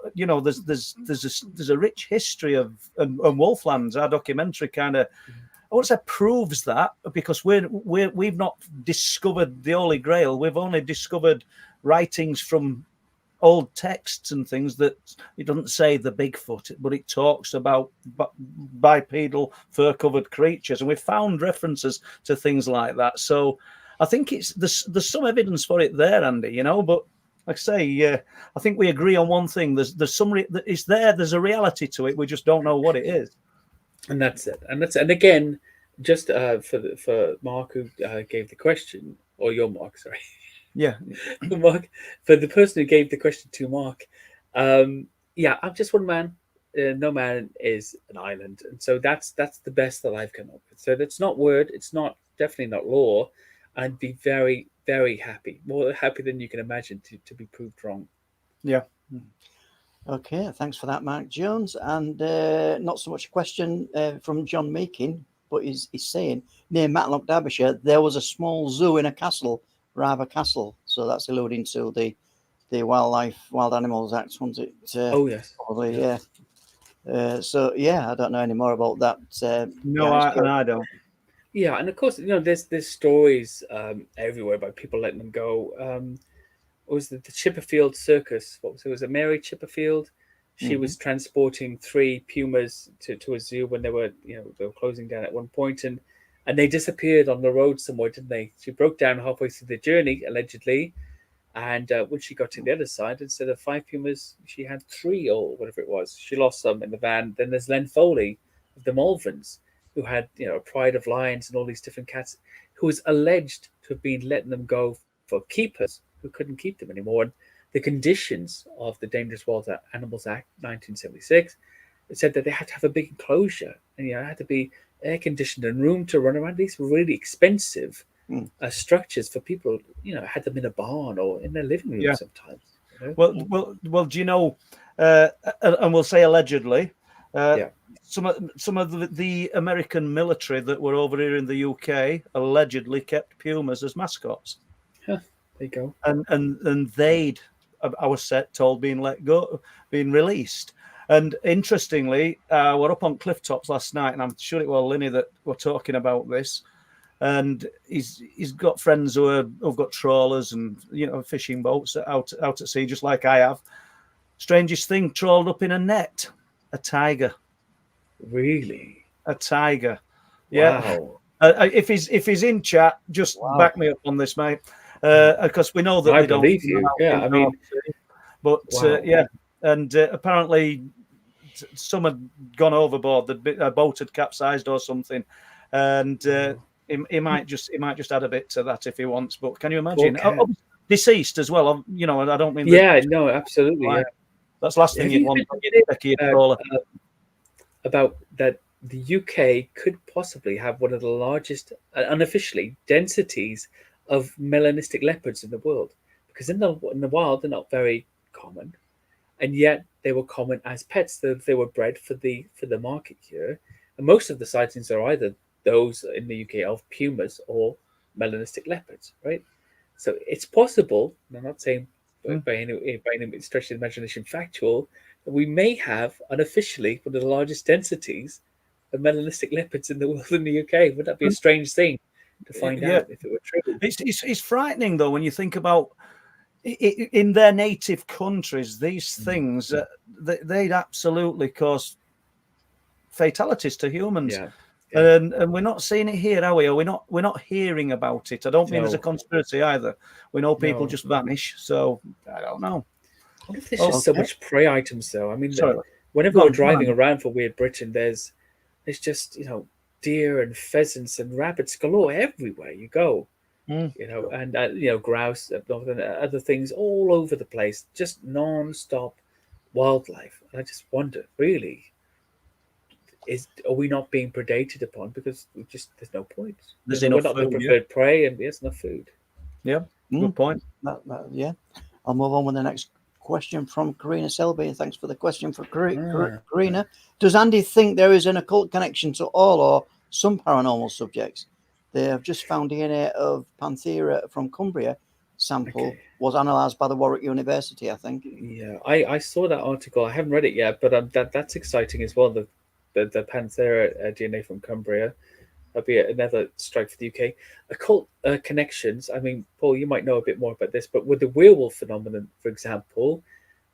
a rich history of and Wolflands. Our documentary kind of, I won't say proves that, because we've not discovered the Holy Grail. We've only discovered writings from old texts and things that it doesn't say the Bigfoot, but it talks about bipedal fur-covered creatures, and we've found references to things like that. So I think there's some evidence for it there, Andy. But like I say, I think we agree on one thing: there's some it's there. There's a reality to it. We just don't know what it is. And that's it. And again, just for Mark who gave the question, or your Mark, sorry. Yeah, Mark, for the person who gave the question to Mark, I'm just one man. No man is an island, and so that's the best that I've come up with. So that's not word. It's definitely not law. I'd be very, very happy, more happy than you can imagine, to be proved wrong. Yeah. Okay, thanks for that, Mark Jones. And not so much a question from John Meakin, but he's saying near Matlock, Derbyshire, there was a small zoo in a castle. Rather Castle, so that's alluding to the Wild Animals Act, wasn't it? Oh yes, probably, yeah. I don't know any more about that. I don't. Yeah, and of course, there's stories everywhere about people letting them go. What was the Chipperfield Circus? What was it? Was it Mary Chipperfield? She was transporting 3 pumas to a zoo when they were closing down at one point, and they disappeared on the road somewhere, didn't they? She broke down halfway through the journey, allegedly. And when she got to the other side, instead of 5 pumas, she had 3 or whatever it was. She lost some in the van. Then there's Len Foley of the Malverns, who had, a pride of lions and all these different cats, who was alleged to have been letting them go for keepers who couldn't keep them anymore. And the conditions of the Dangerous Wild Animals Act 1976, it said that they had to have a big enclosure, and it had to be air conditioned and room to run around. These were really expensive structures for people. Had them in a barn or in their living room sometimes. Well. Do you know? And we'll say allegedly. Some of the American military that were over here in the UK allegedly kept pumas as mascots. There you go. And they'd, I was told, being released. And interestingly, we're up on cliff tops last night, and I'm sure it was Linny that were talking about this. And he's got friends who've got trawlers and fishing boats out at sea, just like I have. Strangest thing, trawled up in a net, a tiger. Really? A tiger. Yeah. Wow. If he's in chat, just back me up on this, mate. Because we know that I they don't. Believe you. Yeah. I mean, but and apparently some had gone overboard. The boat had capsized or something, and he might just add a bit to that if he wants. But can you imagine? Deceased as well. You know, I don't mean. Yeah, no, absolutely. Yeah. That's the last thing you'd want. About that, the UK could possibly have one of the largest, unofficially, densities of melanistic leopards in the world, because in the wild they're not very common, and yet they were common as pets. They were bred for the market here, and most of the sightings are either those in the UK of pumas or melanistic leopards, right? So it's possible. I'm not saying by any stretch of the imagination factual, that we may have unofficially one of the largest densities of melanistic leopards in the world in the UK. Would that be a strange thing to find out if it were true? It's frightening though when you think about in their native countries, these things they'd absolutely cause fatalities to humans. Yeah. And we're not seeing it here, are we? Or we're not hearing about it. I don't mean there's a conspiracy either. We know people just vanish. So I don't know. I wonder if there's just so much prey items though. I mean, whenever we're driving around for Weird Britain, there's just, you know, deer and pheasants and rabbits galore everywhere you go. You know, and you know, grouse and other things all over the place, just non-stop wildlife. And I just wonder, really, are we not being predated upon because there's no point. We're not the preferred prey, and there's no food. Yeah, good point. Yeah, I'll move on with the next question from Karina Selby. Thanks for the question for Karina. Does Andy think there is an occult connection to all or some paranormal subjects? They have just found DNA of Panthera from Cumbria. Sample was analysed by the Warwick University, I think. Yeah, I saw that article. I haven't read it yet, but that's exciting as well. The Panthera DNA from Cumbria. That'll be another strike for the UK. Occult connections. I mean, Paul, you might know a bit more about this, but with the werewolf phenomenon, for example,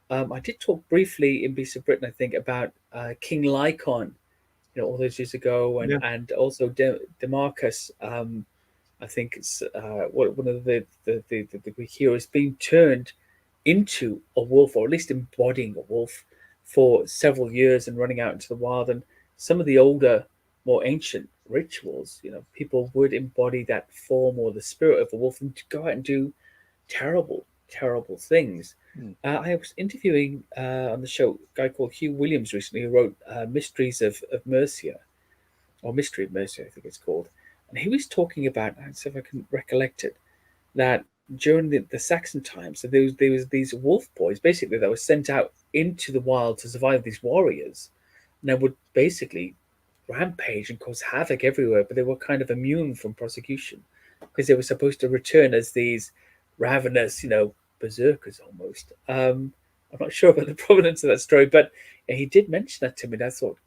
I did talk briefly in Beasts of Britain, I think, about King Lycon, you know, all those years ago, and also Demarcus. I think it's one of the Greek heroes being turned into a wolf, or at least embodying a wolf, for several years and running out into the wild. And some of the older, more ancient rituals, you know, people would embody that form or the spirit of a wolf and go out and do terrible things. I was interviewing on the show a guy called Hugh Williams recently, who wrote Mysteries of Mercia, or Mystery of Mercia, I think it's called. And he was talking about, let's see if I can recollect it, that during the Saxon times, so there was these wolf boys basically that were sent out into the wild to survive, these warriors, and they would basically rampage and cause havoc everywhere, but they were kind of immune from prosecution because they were supposed to return as these ravenous, you know, berserkers almost. I'm not sure about the provenance of that story, but he did mention that to me. And I thought,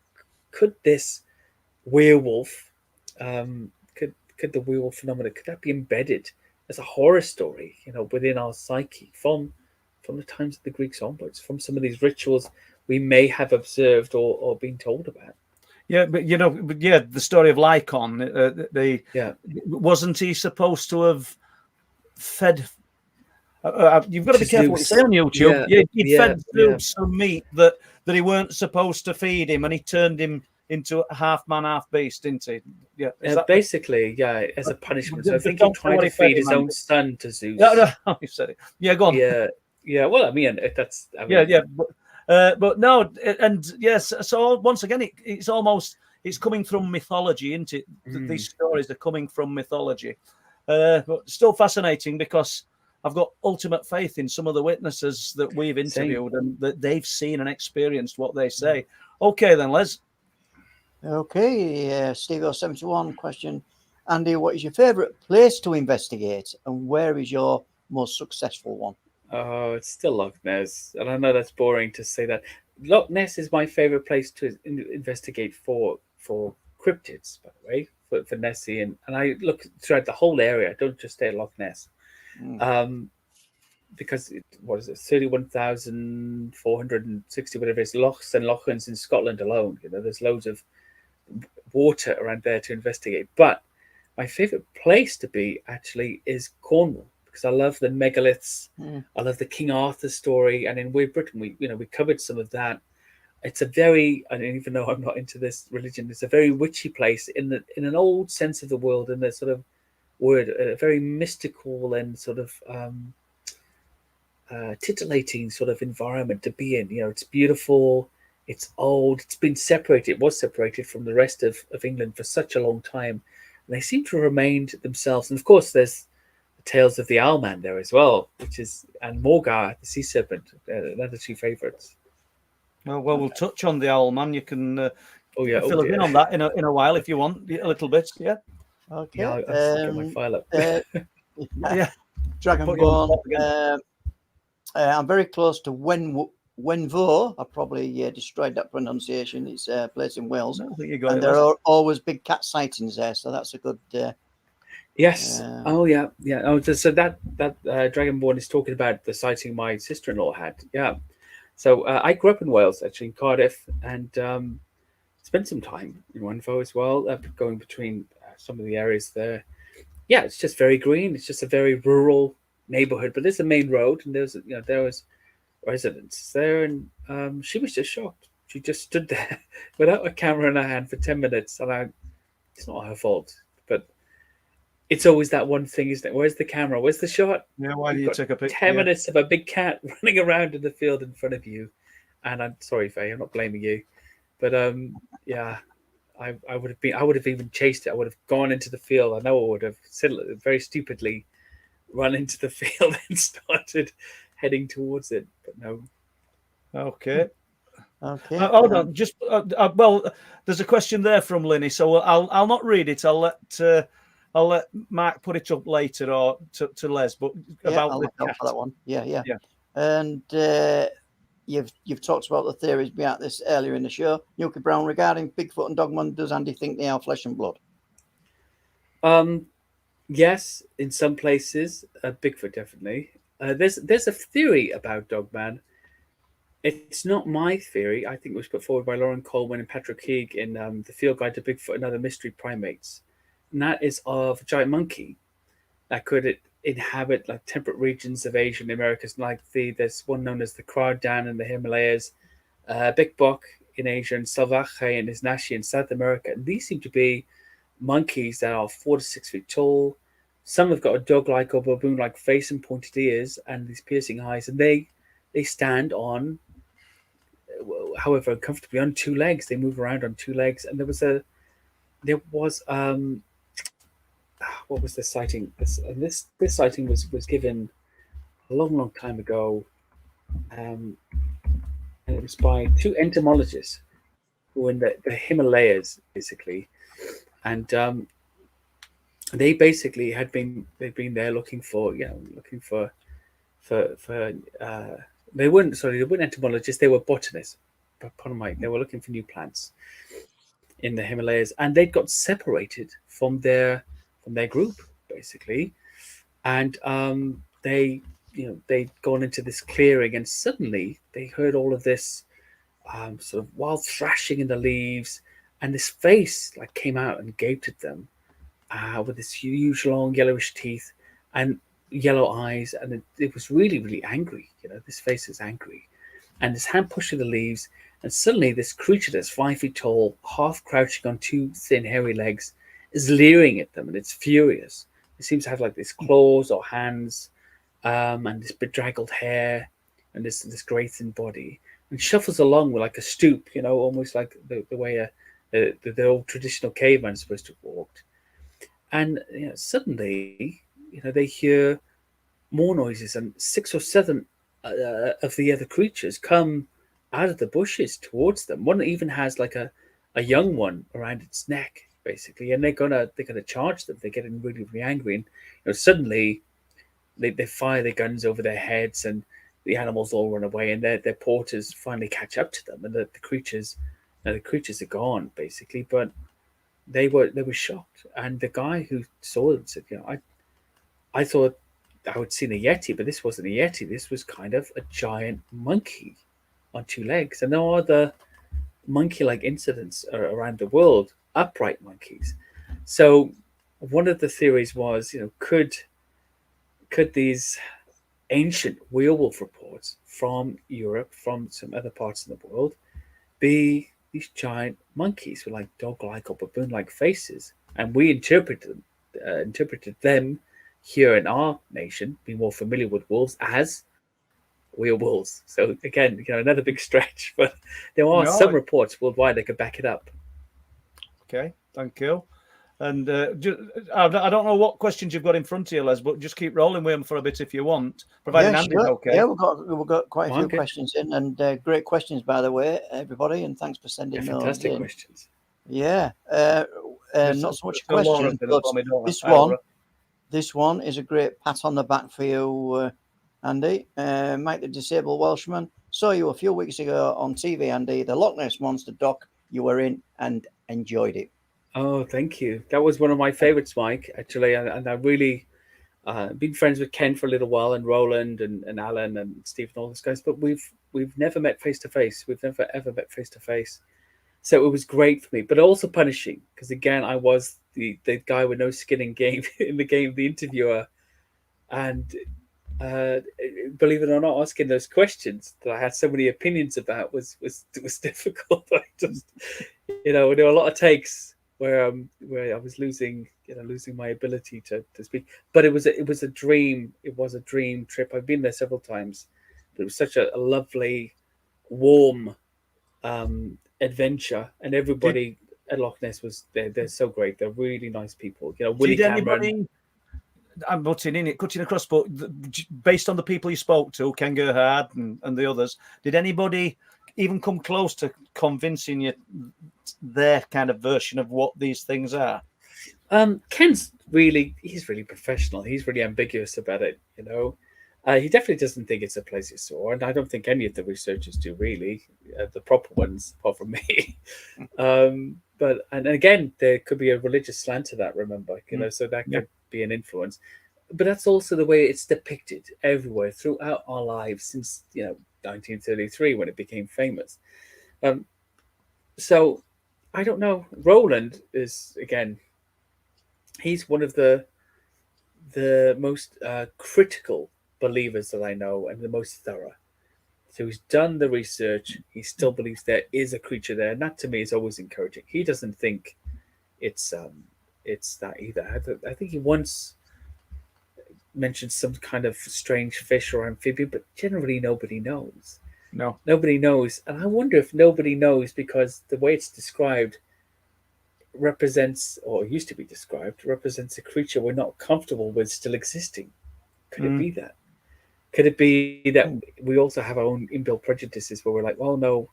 could this werewolf, could the werewolf phenomenon, could that be embedded as a horror story, you know, within our psyche from the times of the Greeks onwards, from some of these rituals we may have observed or been told about? Yeah, but you know, the story of Lycon, wasn't he supposed to have fed? You've got to be careful what you say on YouTube. He fed Zeus some meat that he weren't supposed to feed him, and he turned him into a half man, half beast, didn't he? Yeah, basically, as a punishment. So I think he tried to feed his own son to Zeus. No, you said it. Yeah, go on. Yeah. Well, I mean, that's. But no, and yes. So once again, it's coming from mythology, isn't it? These stories are coming from mythology, but still fascinating because I've got ultimate faith in some of the witnesses that we've interviewed and that they've seen and experienced what they say. Okay, then, Les. Okay, Steve-O71 question. Andy, what is your favourite place to investigate and where is your most successful one? Oh, it's still Loch Ness. And I know that's boring to say that. Loch Ness is my favourite place to investigate for cryptids, by the way, for Nessie. And I look throughout the whole area. I don't just stay at Loch Ness. Because, 31,460, whatever it is, lochs and lochans in Scotland alone. You know, there's loads of water around there to investigate. But my favourite place to be, actually, is Cornwall. Because I love the megaliths, I love the King Arthur story, and in Weird Britain, we covered some of that. it's a very, and even though I'm not into this religion, it's a very witchy place in an old sense of the word, and the sort of word, a very mystical and sort of titillating sort of environment to be in. You know, it's beautiful, it's old, it's been separated, it was separated from the rest of England for such a long time, and they seem to have remained themselves. And of course, there's the tales of the Owlman there as well, which is, and Morgar, the sea serpent, another two favourites. Well, we'll touch on the Owlman. You can fill us in dear. on that in a while if you want, a little bit. Yeah. Okay. Yeah, I'll get my file up. Yeah. Dragonborn. I'm very close to Wenvo. I probably destroyed that pronunciation. It's a place in Wales. I think you got and it. there are always big cat sightings there, so that's a good. Yes. Yeah. Oh, so that Dragonborn is talking about the sighting my sister-in-law had. Yeah. So I grew up in Wales, actually, in Cardiff, and spent some time in Wenvo as well, going between some of the areas there. Yeah, it's just very green. It's just a very rural neighborhood, but there's a main road, and there was residents there, and she was just shocked. She just stood there without a camera in her hand for 10 minutes, and it's not her fault, but it's always that one thing, isn't it? Where's the camera? Where's the shot? Yeah, why do you take a picture? 10 minutes of a big cat running around in the field in front of you. And I'm sorry, Faye, I'm not blaming you. But yeah, I would have even chased it. I would have gone into the field. I know I would have very stupidly run into the field and started heading towards it. But no. Okay. Hold on. Just well, there's a question there from Linny, so I'll not read it. I'll let Mark put it up later, or to Les. But about I'll the look out cat. for that one. Yeah. And you've talked about the theories behind this earlier in the show. Nuki Brown, regarding Bigfoot and Dogman, does Andy think they are flesh and blood? Yes, in some places, Bigfoot definitely. There's a theory about Dogman. It's not my theory. I think it was put forward by Lauren Coleman and Patrick Keeg in the Field Guide to Bigfoot and Other Mystery Primates. And that is of a giant monkey that could inhabit like temperate regions of Asia and the Americas. Like there's one known as the Kradan in the Himalayas, Big Bok in Asia, and Salvaje and Isnashi in South America. And these seem to be monkeys that are 4 to 6 feet tall. Some have got a dog-like or baboon-like face and pointed ears and these piercing eyes, and they stand on, however uncomfortably, on 2 legs. They move around on 2 legs, and there was what was the sighting? This sighting was given a long time ago, and it was by 2 entomologists who were in the Himalayas, basically, and they basically they'd been there looking for they weren't entomologists, they were botanists. They were looking for new plants in the Himalayas, and they'd got separated from their group, basically, and they'd gone into this clearing, and suddenly they heard all of this sort of wild thrashing in the leaves, and this face like came out and gaped at them with this huge long yellowish teeth and yellow eyes, and it was really angry. This face is angry, and this hand pushing the leaves, and suddenly this creature that's 5 feet tall, half crouching on 2 thin hairy legs, is leering at them, and it's furious. It seems to have like these claws or hands, and this bedraggled hair, and this grey thin body, and shuffles along with like a stoop, almost like the way the old traditional caveman is supposed to have walked. And suddenly, they hear more noises, and 6 or 7 of the other creatures come out of the bushes towards them. One even has like a young one around its neck, basically, and they're gonna charge them. They're getting really angry, and suddenly they fire their guns over their heads, and the animals all run away, and their porters finally catch up to them, and the creatures are gone, basically. But they were shocked, and the guy who saw them said, I thought I would seen a yeti, but this wasn't a yeti. This was kind of a giant monkey on 2 legs, and there are other monkey-like incidents around the world, upright monkeys. So one of the theories was, could these ancient werewolf reports from Europe, from some other parts of the world, be these giant monkeys with like dog-like or baboon-like faces, and we interpreted them here in our nation, being more familiar with wolves, as we are wolves. So again, another big stretch, but there are some reports worldwide that could back it up. Okay, thank you. And I don't know what questions you've got in front of you, Les, but just keep rolling with them for a bit if you want. Providing Andy's okay. Yeah, we've got quite a few questions in, and great questions, by the way, everybody. And thanks for sending those fantastic in. Questions. Yeah, not so much questions, but this one is a great pat on the back for you, Andy. Mike the Disabled Welshman. Saw you a few weeks ago on TV, Andy. The Loch Ness Monster doc you were in, and enjoyed it. Oh, thank you. That was one of my favorites, Mike, actually. And I really been friends with Ken for a little while, and Roland and Alan and Steve and all those guys, but we've never met face to face. We've never ever met face to face. So it was great for me, but also punishing, because again, I was the guy with no skin in game in the game, the interviewer, and believe it or not, asking those questions that I had so many opinions about was difficult. I just, there were a lot of takes where I was losing my ability to speak. But it was a dream. It was a dream trip. I've been there several times. But it was such a lovely, warm adventure, and everybody at Loch Ness was there. They're so great. They're really nice people. Willie Cameron. I'm butting in it, cutting across, but based on the people you spoke to, Ken Gerhard and the others, did anybody even come close to convincing you their kind of version of what these things are? Ken's he's really professional. He's really ambiguous about it, He definitely doesn't think it's a plesiosaur, and I don't think any of the researchers do, really, the proper ones, apart from me. But again, there could be a religious slant to that, remember, so that could be an influence. But that's also the way it's depicted everywhere throughout our lives since 1933, when it became famous. So I don't know. Roland is, again, he's one of the most critical believers that I know, and the most thorough. So he's done the research. He still believes there is a creature there, and that to me is always encouraging. He doesn't think it's that either. I think he once mentioned some kind of strange fish or amphibian, but generally nobody knows. No, nobody knows, and I wonder if nobody knows because the way it's described represents, or used to be described, represents a creature we're not comfortable with still existing. Could it be that? Could it be that we also have our own inbuilt prejudices where we're like, well, no,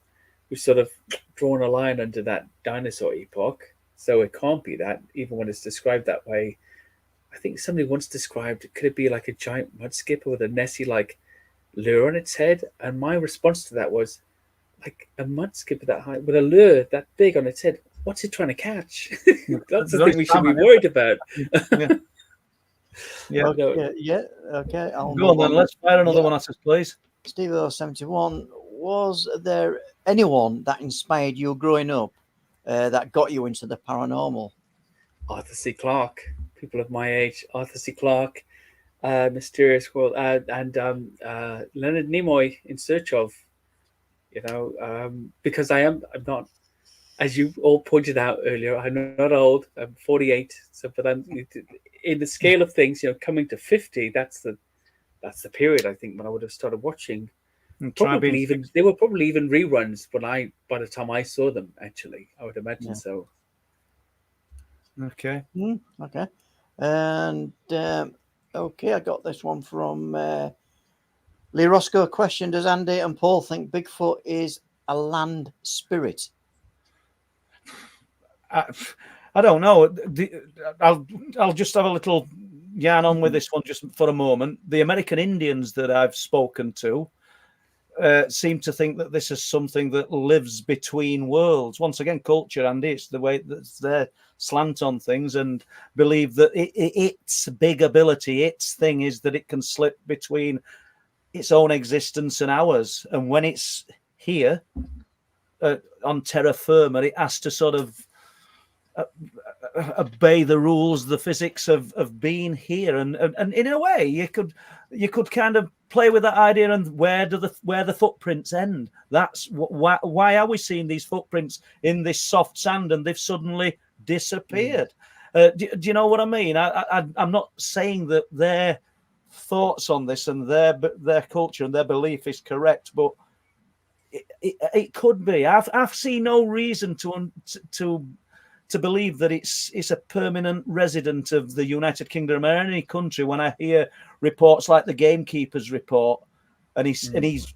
we've sort of drawn a line under that dinosaur epoch, so it can't be that, even when it's described that way. I think somebody once described, could it be like a giant mud skipper with a Nessie-like lure on its head? And my response to that was, like, a mud skipper that high with a lure that big on its head, what's it trying to catch? That's the thing we should be worried about. Okay. Go on then, let's fire another one at us, please. Steve 71, was there anyone that inspired you growing up that got you into the paranormal? Arthur C. Clarke, people of my age. Arthur C. Clarke, Mysterious World, and Leonard Nimoy, In Search of. Because I'm not, as you all pointed out earlier, I'm not old. I'm 48. So, but I'm in the scale of things. Coming to 50, that's the period I think when I would have started watching. They were probably even reruns by the time I saw them. Actually, I would imagine so. Okay. Okay. And I got this one from Lee Roscoe. Question: does Andy and Paul think Bigfoot is a land spirit? I don't know. I'll just have a little yarn on with this one just for a moment. The American Indians that I've spoken to seem to think that this is something that lives between worlds. Once again, culture, Andy, it's the way that's their slant on things, and believe that its big ability, its thing is that it can slip between its own existence and ours. And when it's here on terra firma, it has to sort of obey the rules, the physics of being here, and in a way you could kind of play with that idea, and where the footprints end? That's why are we seeing these footprints in this soft sand and they've suddenly disappeared? Do you know what I mean? I'm not saying that their thoughts on this and their culture and their belief is correct, but it could be. I've seen no reason to believe that it's a permanent resident of the United Kingdom or any country when I hear reports like the Gamekeeper's report, and he's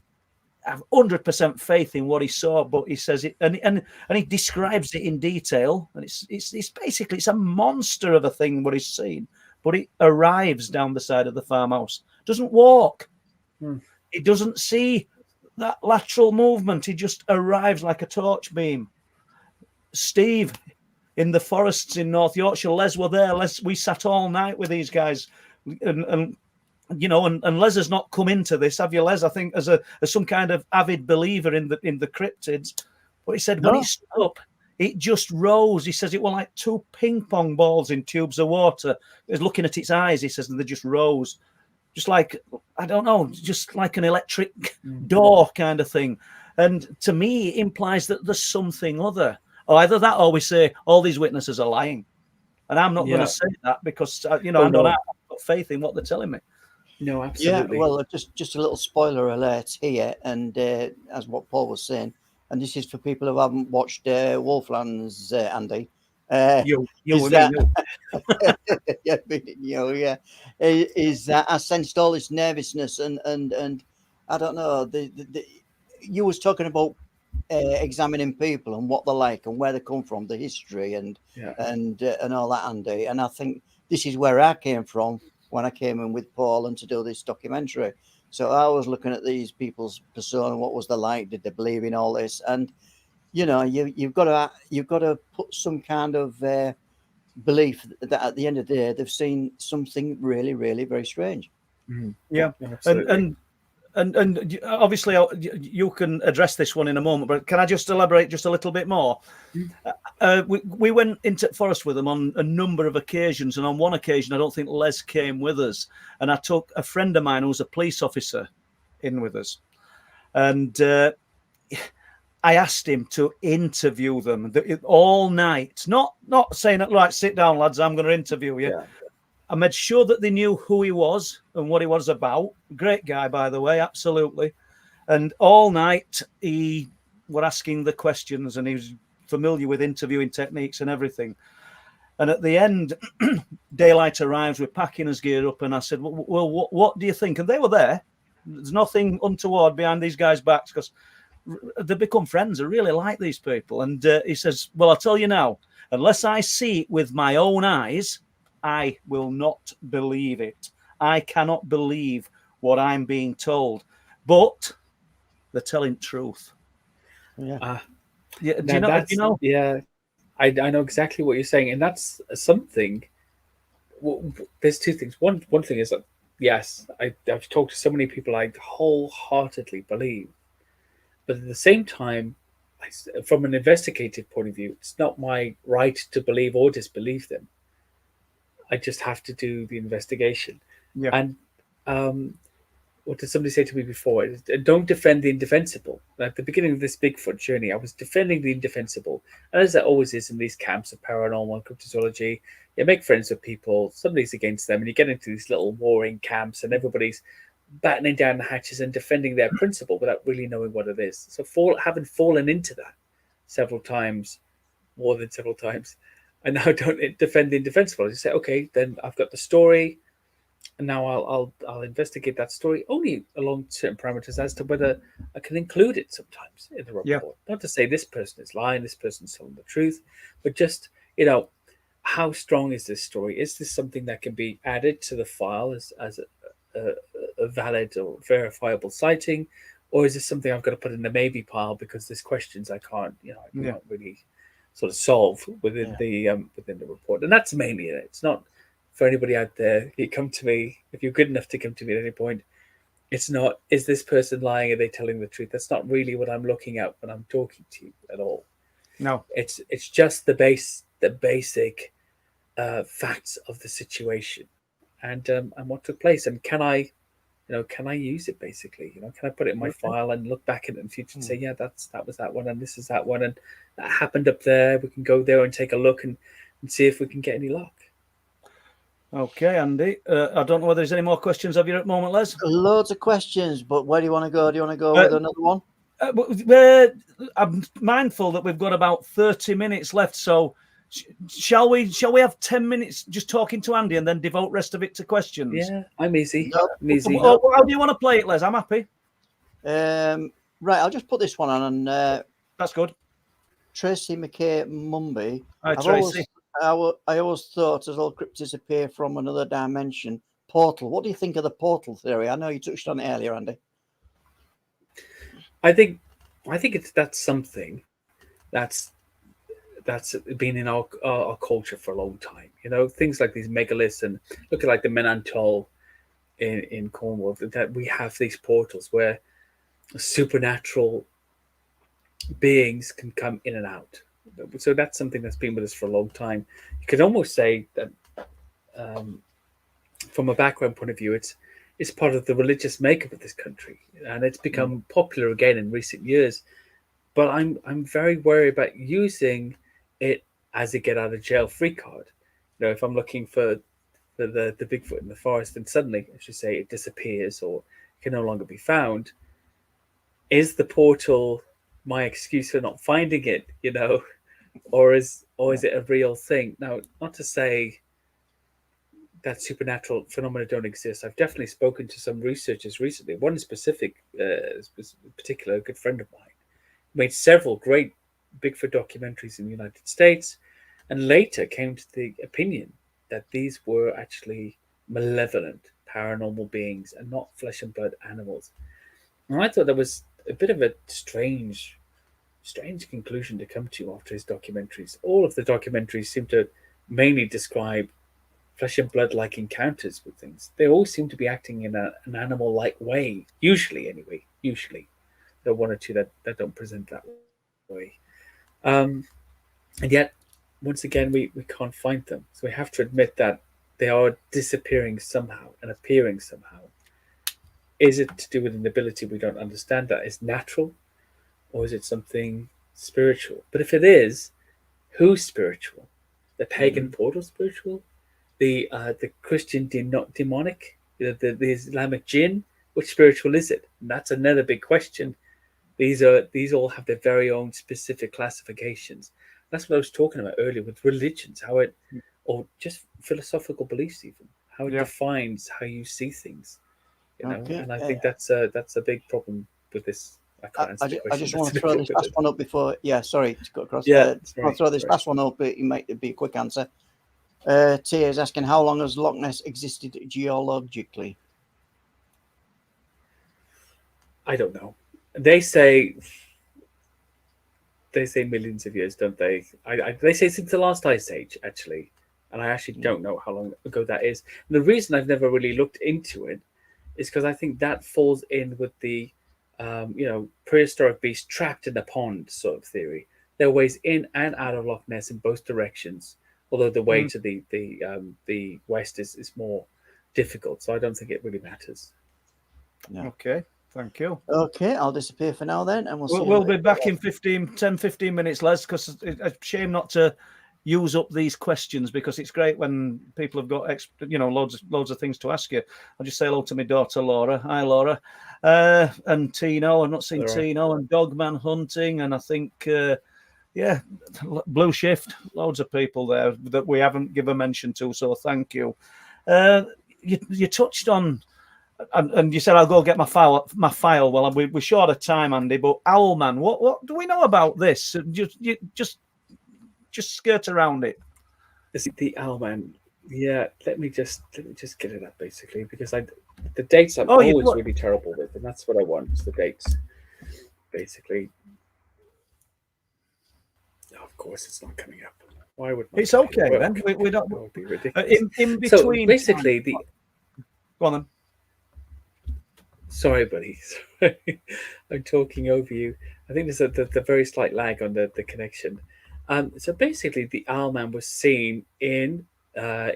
I have 100% faith in what he saw, but he says it and he describes it in detail, and it's basically it's a monster of a thing what he's seen, but it arrives down the side of the farmhouse, doesn't walk, he doesn't see that lateral movement, he just arrives like a torch beam. Steve, in the forests in North Yorkshire, Les were there. We sat all night with these guys, and you know, and Les has not come into this, have you, Les? I think as some kind of avid believer in the cryptids, but he said when he stood up, it just rose. He says it were like two ping pong balls in tubes of water. He was looking at its eyes. He says, and they just rose, just like I don't know, just like an electric door kind of thing. And to me, it implies that there's something other. Or either that, or we say all these witnesses are lying, and I'm not going to say that because I've got faith in what they're telling me. No, absolutely. Yeah, well, just a little spoiler alert here, and as what Paul was saying, and this is for people who haven't watched Wolflands, Andy. Is that I sensed all this nervousness and I don't know. You was talking about examining people and what they're like and where they come from, the history and all that, Andy. And I think this is where I came from when I came in with Paul and to do this documentary. So I was looking at these people's persona, what was they like, did they believe in all this? And you know, you've got to put some kind of belief that at the end of the day they've seen something really, really very strange. Yeah, and obviously you can address this one in a moment, but can I just elaborate just a little bit more? We went into forest with them on a number of occasions, and on one occasion I don't think Les came with us, and I took a friend of mine who was a police officer in with us, and I asked him to interview them all night, not saying right, sit down lads, I'm going to interview you. I made sure that they knew who he was and what he was about. Great guy, by the way, absolutely. And all night he were asking the questions, and he was familiar with interviewing techniques and everything. And at the end, daylight arrives, we're packing his gear up, and I said, well, what do you think? And they were there. There's nothing untoward behind these guys' backs because they become friends. I really like these people. And he says, well, I'll tell you now, unless I see it with my own eyes, I will not believe it. I cannot believe what I'm being told. But they're telling truth. Yeah. Do you know? Yeah, I know exactly what you're saying. And that's something. Well, there's two things. One thing is that, yes, I've talked to so many people I wholeheartedly believe. But at the same time, from an investigative point of view, it's not my right to believe or disbelieve them. I just have to do the investigation. Yeah. And what did somebody say to me before? Don't defend the indefensible. At the beginning of this Bigfoot journey, I was defending the indefensible. And as that always is in these camps of paranormal and cryptozoology, you make friends with people, somebody's against them, and you get into these little warring camps, and everybody's battening down the hatches and defending their principle without really knowing what it is. So having fallen into that more than several times, I now don't defend the indefensible. I just say, okay, then I've got the story, and now I'll investigate that story only along certain parameters as to whether I can include it sometimes in the report. Yeah. Not to say this person is lying, this person's telling the truth, but just, how strong is this story? Is this something that can be added to the file as a valid or verifiable sighting, or is this something I've got to put in the maybe pile because there's questions I can't really sort of solve within the report? And that's mainly it. It's not for anybody out there. You come to me if you're good enough to come to me at any point. It's not, is this person lying? Are they telling the truth? That's not really what I'm looking at when I'm talking to you at all. No, it's just the basic facts of the situation and what took place, and can I can I use it basically? Can I put it in my file and look back at it in the future and say, yeah, that was that one, and this is that one, and that happened up there. We can go there and take a look and see if we can get any luck. Okay, Andy. I don't know whether there's any more questions of you at the moment, Les. Loads of questions, but where do you want to go? Do you want to go with another one? I'm mindful that we've got about 30 minutes left, so shall we have 10 minutes just talking to Andy and then devote rest of it to questions? Yeah, I'm easy. Nope. I'm easy. How do you want to play it, Les? I'm happy. Right, I'll just put this one on. And that's good. Tracy McKay Mumby. Hi, Tracy. I always thought as all cryptids appear from another dimension. Portal. What do you think of the portal theory? I know you touched on it earlier, Andy. I think that's something that's been in our culture for a long time. Things like these megaliths, and look at like the Menantol in Cornwall, that we have these portals where supernatural beings can come in and out. So that's something that's been with us for a long time. You could almost say that from a background point of view, it's part of the religious makeup of this country, and it's become popular again in recent years. But I'm very worried about using it as a get out of jail free card. If I'm looking for the Bigfoot in the forest, and suddenly, I should say, it disappears or can no longer be found, is the portal my excuse for not finding it? Or is it a real thing? Now, not to say that supernatural phenomena don't exist. I've definitely spoken to some researchers recently. One in particular, a good friend of mine, made several great Bigfoot documentaries in the United States, and later came to the opinion that these were actually malevolent paranormal beings and not flesh and blood animals. And I thought that was a bit of a strange conclusion to come to after his documentaries. All of the documentaries seem to mainly describe flesh and blood like encounters with things. They all seem to be acting in an animal like way, usually anyway. There are one or two that don't present that way, and yet once again we can't find them. So we have to admit that they are disappearing somehow and appearing somehow. Is it to do with an ability we don't understand that is natural, or is it something spiritual? But if it is, who's spiritual? The pagan portal spiritual? The Christian demonic? The Islamic jinn? Which spiritual is it? And that's another big question. These all have their very own specific classifications. That's what I was talking about earlier with religions, or just philosophical beliefs even, how it defines how you see see things. And I think that's a big problem with this. I just want to throw this last one up before. Yeah, sorry to cut across. I'll throw this last one up. It might be a quick answer. Tia is asking, how long has Loch Ness existed geologically? I don't know. They say millions of years, don't they? They say since the last ice age, actually, and I actually don't know how long ago that is. And the reason I've never really looked into it is because I think that falls in with the prehistoric beast trapped in a pond sort of theory. There are ways in and out of Loch Ness in both directions, although the way to the west is more difficult. So I don't think it really matters. No. Okay, thank you. Okay, I'll disappear for now then, and we'll be back in 10-15 minutes, Les, because it's a shame not to use up these questions, because it's great when people have got loads of things to ask you. I'll just say hello to my daughter Laura. Hi Laura. And Tino. I've not seen Tino, and Dogman Hunting, and I think Blue Shift, loads of people there that we haven't given mention to, so thank you. You touched on, and you said I'll go get my file. Well, we're short of time, Andy, but Owlman, what do we know about this? Just skirt around it. The Owlman. Yeah, let me just get it up basically, because the dates I'm always really terrible with, and that's what I want, is the dates basically. Oh, of course, it's not coming up. Why would it's okay then? We don't. That would be ridiculous. In between. So basically, Go on then. Sorry, buddy. I'm talking over you. I think there's a very slight lag on the connection. So basically, the Owlman was seen in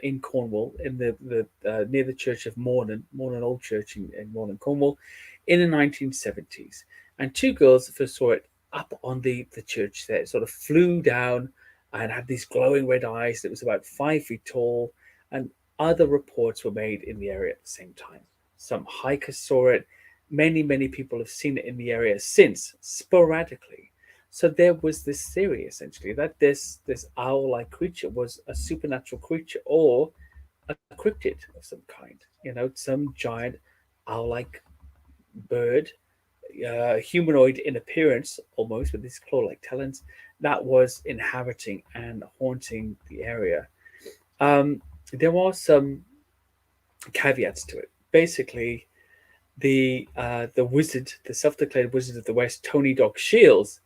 in Cornwall, in the near the church of Mawnan Old Church in Mawnan, Cornwall, in the 1970s. And two girls first saw it up on the church there. It sort of flew down and had these glowing red eyes. It was about 5 feet tall, and other reports were made in the area at the same time. Some hikers saw it. Many people have seen it in the area since, sporadically. So there was this theory, essentially, that this owl-like creature was a supernatural creature or a cryptid of some kind. Some giant owl-like bird, humanoid in appearance, almost, with these claw-like talons, that was inhabiting and haunting the area. There are some caveats to it. Basically, the wizard, the self-declared wizard of the West, Tony Doc Shields,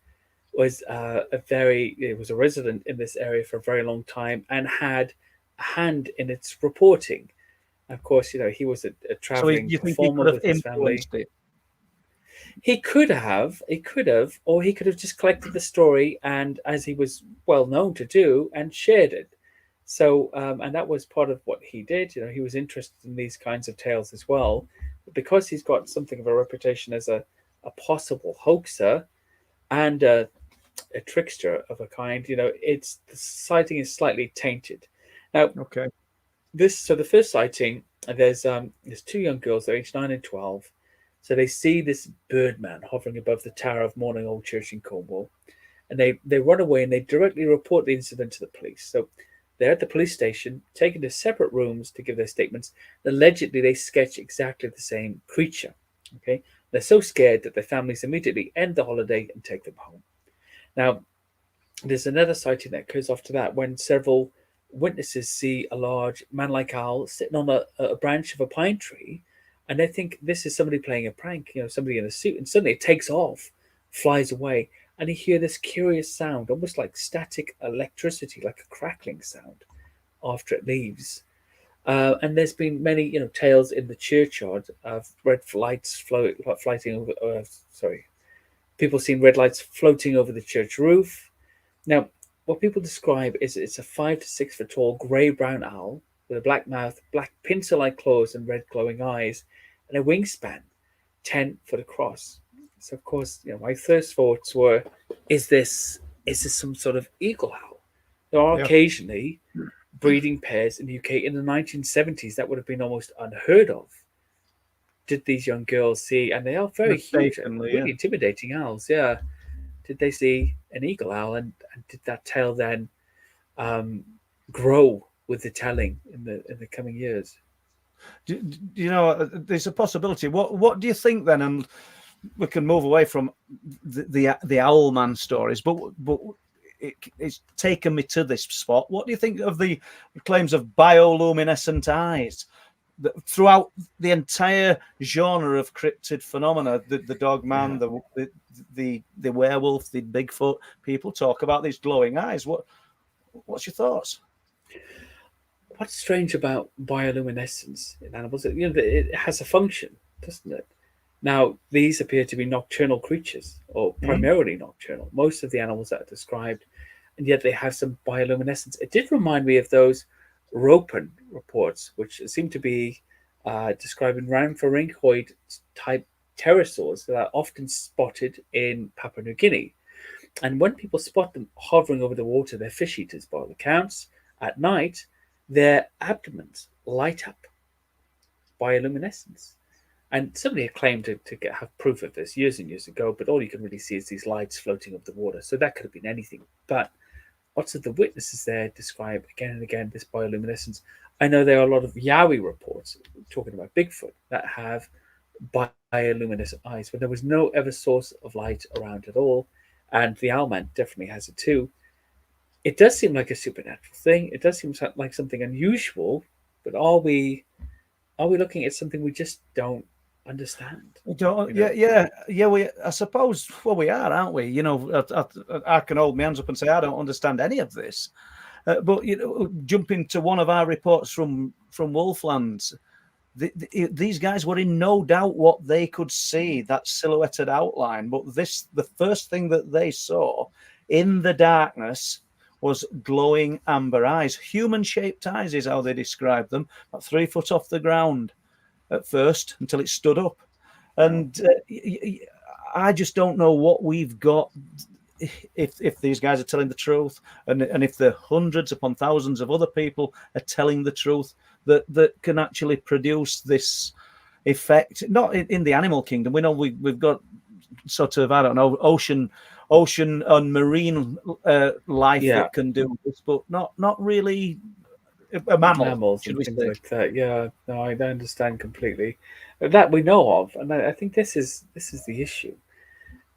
was a resident in this area for a very long time and had a hand in its reporting. Of course, he was a traveling performer with his family. He could have, or he could have just collected the story, and as he was well known to do, and shared it. So, and that was part of what he did. He was interested in these kinds of tales as well, but because he's got something of a reputation as a possible hoaxer and a trickster of a kind, the sighting is slightly tainted. Now, okay, so the first sighting, there's two young girls, they're aged 9 and 12. So they see this birdman hovering above the tower of Mawnan Old Church in Cornwall, and they run away and they directly report the incident to the police. So they're at the police station, taken to separate rooms to give their statements. Allegedly, they sketch exactly the same creature. Okay, they're so scared that their families immediately end the holiday and take them home. Now, there's another sighting that occurs after that when several witnesses see a large man-like owl sitting on a branch of a pine tree, and they think this is somebody playing a prank, somebody in a suit, and suddenly it takes off, flies away, and you hear this curious sound, almost like static electricity, like a crackling sound after it leaves. And there's been many, tales in the churchyard of red lights floating over. People seen red lights floating over the church roof. Now, what people describe is it's a 5 to 6 foot tall grey-brown owl with a black mouth, black pincer-like claws, and red glowing eyes, and a wingspan 10 foot across. So, of course, my first thoughts were, is this some sort of eagle owl? There are occasionally breeding pairs in the UK in the 1970s that would have been almost unheard of. Did these young girls see, and they are very huge, really intimidating owls, did they see an eagle owl, and did that tale then grow with the telling in the coming years? There's a possibility. What do you think then? And we can move away from the Owlman stories, but it's taken me to this spot. What do you think of the claims of bioluminescent eyes throughout the entire genre of cryptid phenomena? The dog man, the werewolf, the Bigfoot. People talk about these glowing eyes. What's your thoughts? What's strange about bioluminescence in animals? It has a function, doesn't it? Now, these appear to be nocturnal creatures, or primarily nocturnal. Most of the animals that are described, and yet they have some bioluminescence. It did remind me of those Ropen reports, which seem to be describing rhamphorhynchoid type pterosaurs that are often spotted in Papua New Guinea. And when people spot them hovering over the water, they're fish eaters by all accounts. At night, their abdomens light up, bioluminescence. And somebody had claimed to have proof of this years and years ago, but all you can really see is these lights floating over the water. So that could have been anything. But lots of the witnesses there describe again and again this bioluminescence. I know there are a lot of Yowie reports talking about Bigfoot that have bioluminescent eyes, but there was no other source of light around at all. And the Owlman definitely has it too. It does seem like a supernatural thing. It does seem like something unusual, but are we looking at something we just don't understand? I suppose, we are, aren't we? I can hold my hands up and say I don't understand any of this. But jumping to one of our reports from Wolflands, these guys were in no doubt what they could see, that silhouetted outline. But the first thing that they saw in the darkness was glowing amber eyes. Human-shaped eyes is how they described them, about 3 foot off the ground at first until it stood up. And I just don't know what we've got, if these guys are telling the truth, and if the hundreds upon thousands of other people are telling the truth, that can actually produce this effect. Not in the animal kingdom. We know we've got sort of, I don't know, ocean and marine life that can do this, but not really a mammal, mammals should and we things say. like that. Yeah, no, I understand completely. That we know of, and I think this is the issue.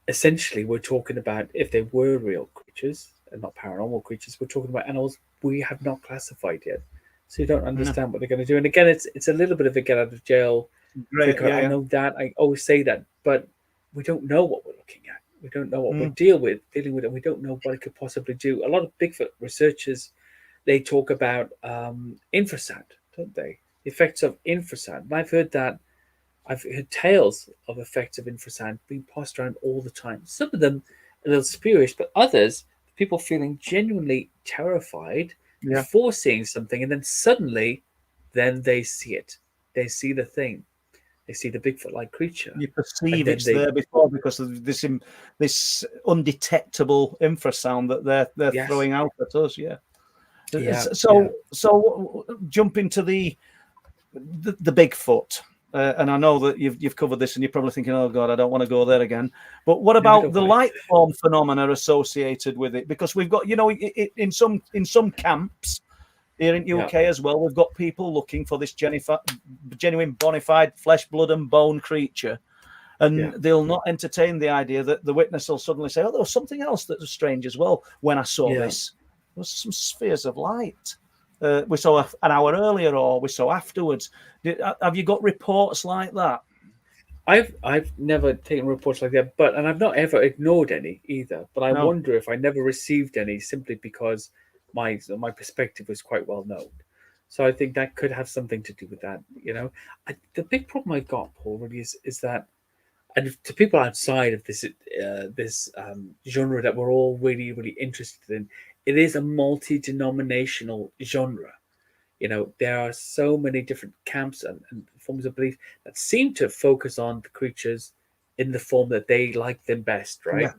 Essentially, we're talking about, if they were real creatures and not paranormal creatures, we're talking about animals we have not classified yet. So you don't understand what they're going to do. And again, it's a little bit of a get out of jail. Great, I know that, I always say that, but we don't know what we're looking at. We don't know what we're dealing with, and we don't know what it could possibly do. A lot of Bigfoot researchers, they talk about infrasound, don't they? The effects of infrasound. And I've heard tales of effects of infrasound being passed around all the time. Some of them a little spurious, but others, people feeling genuinely terrified before seeing something, and then suddenly, then they see it. They see the thing. They see the Bigfoot-like creature. You perceive it's there before because of this undetectable infrasound that they're throwing out at us. So jump into the Bigfoot. And I know that you've covered this, and you're probably thinking, "Oh God, I don't want to go there again." But what about the light form phenomena associated with it? Because we've got, in some camps here in UK as well, we've got people looking for this genuine bona fide flesh, blood, and bone creature, and they'll not entertain the idea that the witness will suddenly say, "Oh, there was something else that was strange as well when I saw this. There was some spheres of light." We saw an hour earlier, or we saw afterwards. Have you got reports like that? I've never taken reports like that, and I've not ever ignored any either. But I wonder if I never received any simply because my perspective was quite well known. So I think that could have something to do with that. The big problem I've got, Paul, really is that, and to people outside of this genre that we're all really, really interested in, it is a multi-denominational genre. There are so many different camps and forms of belief that seem to focus on the creatures in the form that they like them best, right?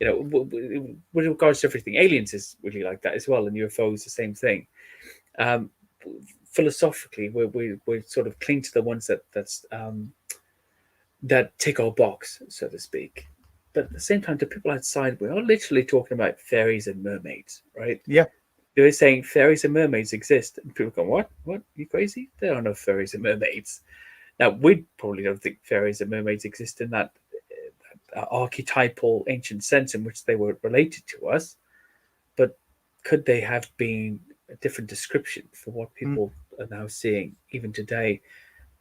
With regards to everything, aliens is really like that as well, and UFOs the same thing. Philosophically, we sort of cling to the ones that tick our box, so to speak. But at the same time, to people outside, we are literally talking about fairies and mermaids, right? Yeah. They're saying fairies and mermaids exist. And people go, what? What? You crazy? There are no fairies and mermaids. Now, we probably don't think fairies and mermaids exist in that archetypal ancient sense in which they were related to us. But could they have been a different description for what people are now seeing even today?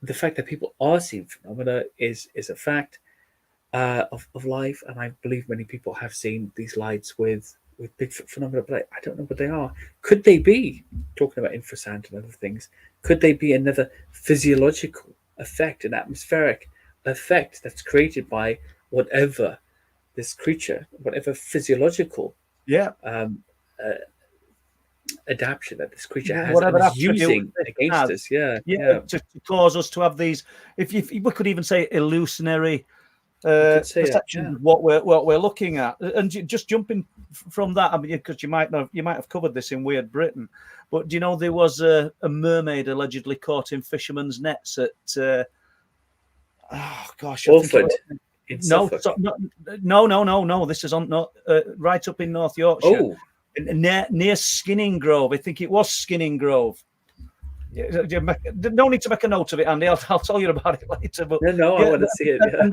The fact that people are seeing phenomena is a fact. Of life, and I believe many people have seen these lights with Bigfoot phenomena, but I don't know what they are. Could they be, talking about infrasound and other things, could they be another physiological effect, an atmospheric effect that's created by whatever this creature, whatever physiological adaptation that this creature has, whatever is using against us? To cause us to have these, if we could even say illusionary perception of what we're looking at. And just jumping from that, I mean, because you might have covered this in Weird Britain, but do you know there was a mermaid allegedly caught in fishermen's nets at Orford? No, this is on right up in North Yorkshire, near Skinning Grove. I think it was Skinning Grove. No need to make a note of it, Andy. I'll tell you about it later. But I want to see it. And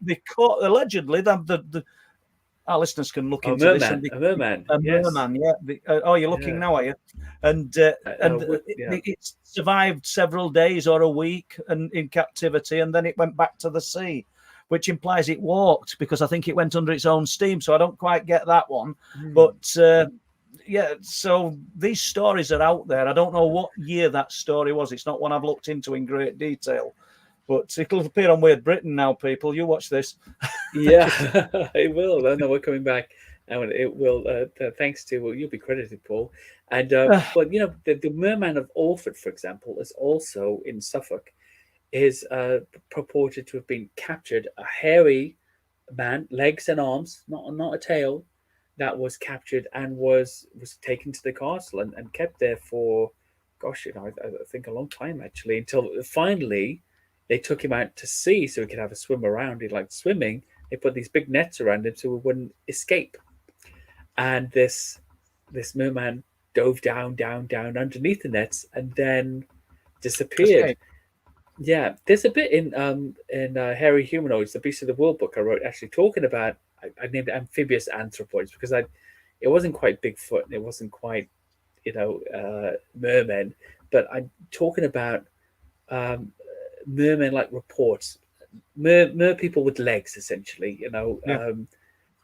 they caught allegedly. Our listeners can look into this. A merman. Merman. Yeah. You're looking now, are you? And it survived several days or a week and in captivity, and then it went back to the sea, which implies it walked, because I think it went under its own steam. So I don't quite get that one, but. So these stories are out there. I don't know what year that story was. It's not one I've looked into in great detail, but it'll appear on Weird Britain now, people. You watch this. Yeah, it will. I know we're coming back. and it will. Thanks to you'll be credited, Paul. And but the Merman of Alford, for example, is also in Suffolk. Is purported to have been captured. A hairy man, legs and arms, not a tail, that was captured and was taken to the castle and kept there for, gosh, I think a long time actually, until finally they took him out to sea so he could have a swim around. He liked swimming. They put these big nets around him so he wouldn't escape. And this merman dove down underneath the nets and then disappeared. Okay. Yeah, there's a bit in Hairy Humanoids, the Beast of the World book I wrote, actually talking about. I named it amphibious anthropoids because it wasn't quite Bigfoot and it wasn't quite mermen, but I'm talking about merman-like reports, mer people with legs, essentially.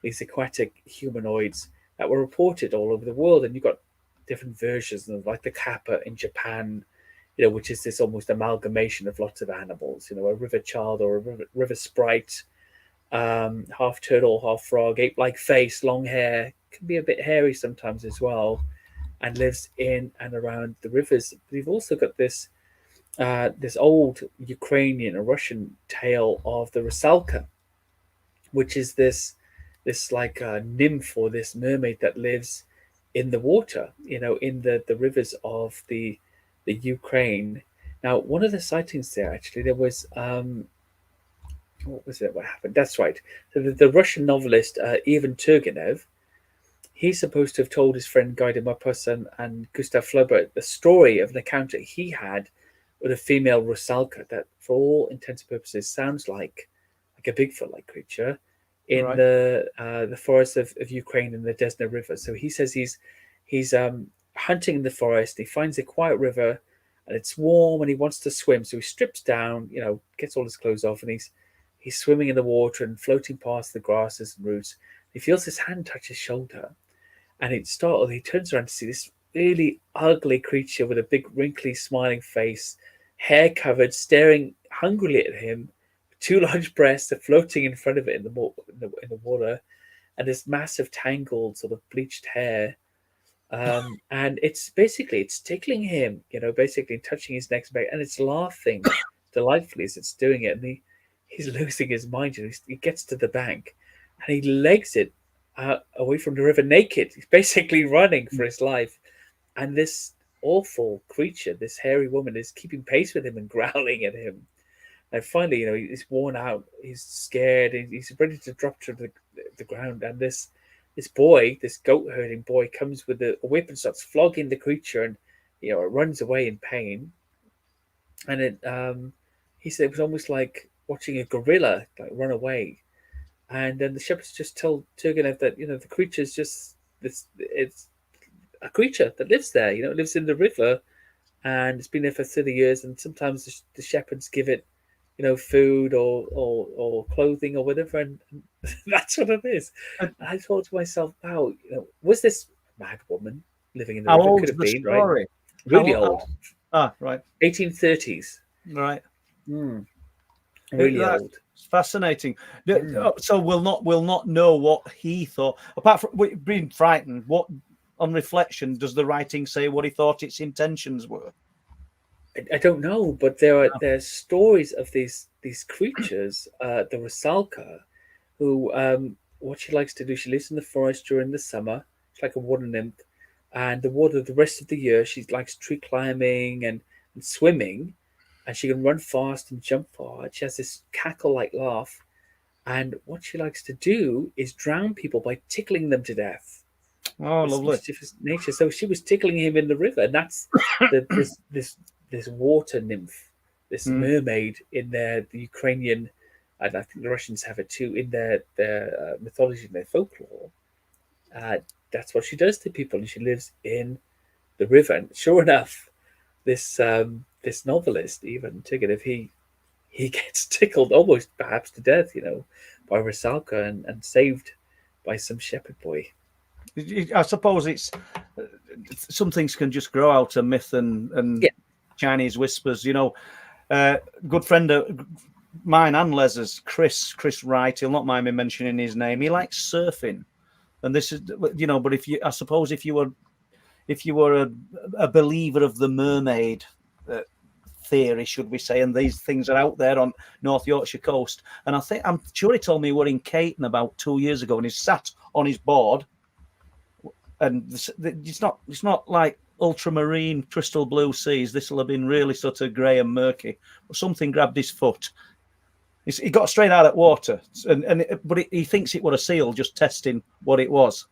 These aquatic humanoids that were reported all over the world, and you've got different versions of, like the kappa in Japan, which is this almost amalgamation of lots of animals, a river child or a river sprite, half turtle, half frog, ape-like face, long hair, can be a bit hairy sometimes as well, and lives in and around the rivers. But you've also got this old Ukrainian or Russian tale of the rusalka, which is this like nymph or this mermaid that lives in the water, in the rivers of the Ukraine. Now, one of the sightings there, actually, there was what was it? What happened? That's right. So the Russian novelist Ivan Turgenev, he's supposed to have told his friend Guy de Maupassant and Gustav Flaubert the story of an encounter he had with a female rusalka that, for all intents and purposes, sounds like a Bigfoot-like creature in the forests of Ukraine in the Desna River. So he says he's hunting in the forest. He finds a quiet river, and it's warm, and he wants to swim. So he strips down, gets all his clothes off, and he's swimming in the water and floating past the grasses and roots. He feels his hand touch his shoulder, and he turns around to see this really ugly creature with a big, wrinkly, smiling face, hair covered, staring hungrily at him. Two large breasts are floating in front of it in the water, and this massive, tangled, sort of bleached hair. And it's tickling him, basically touching his neck, and it's laughing delightfully as it's doing it. And he's losing his mind. He gets to the bank, and he legs it away from the river naked. He's basically running for his life, and this awful creature, this hairy woman, is keeping pace with him and growling at him. And finally, he's worn out. He's scared. He's ready to drop to the ground. And this boy, this goat herding boy, comes with a whip and starts flogging the creature, and it runs away in pain. And he said it was almost like watching a gorilla run away. And then the shepherds just tell Turgenev that the creature is just this. It's a creature that lives there. It lives in the river, and it's been there for 30 years. And sometimes the shepherds give it food or clothing or whatever, and that's what it is. And I thought to myself, wow, was this mad woman living in the river? How old Could is have the been, story? right? Really old. Right. 1830s. Right. Really That's old. Fascinating. So we'll not know what he thought, apart from being frightened. What, on reflection, does the writing say what he thought its intentions were? I don't know, but there are stories of these creatures, the rusalka, who what she likes to do, she lives in the forest during the summer. It's like a water nymph, and the rest of the year she likes tree climbing and swimming, and she can run fast and jump far. She has this cackle-like laugh, and what she likes to do is drown people by tickling them to death. Oh, lovely nature. So she was tickling him in the river, and that's this water nymph, this mermaid in the Ukrainian, and I think the Russians have it too, in their mythology and their folklore. That's what she does to people, and she lives in the river. And sure enough, this novelist, Ivan Turgenev, he gets tickled almost perhaps to death, by rusalka and saved by some shepherd boy. I suppose it's some things can just grow out of myth and Chinese whispers. Good friend of mine and Les's, Chris Wright. He'll not mind me mentioning his name. He likes surfing, And this is, you know, but I suppose if you were a believer of the mermaid theory, should we say, and these things are out there on North Yorkshire coast, and I'm sure he told me we were in Caton about 2 years ago, and he sat on his board, and it's not like ultramarine crystal blue seas. This will have been really sort of grey and murky. Something grabbed his foot. He got straight out of water, but he thinks it was a seal, just testing what it was.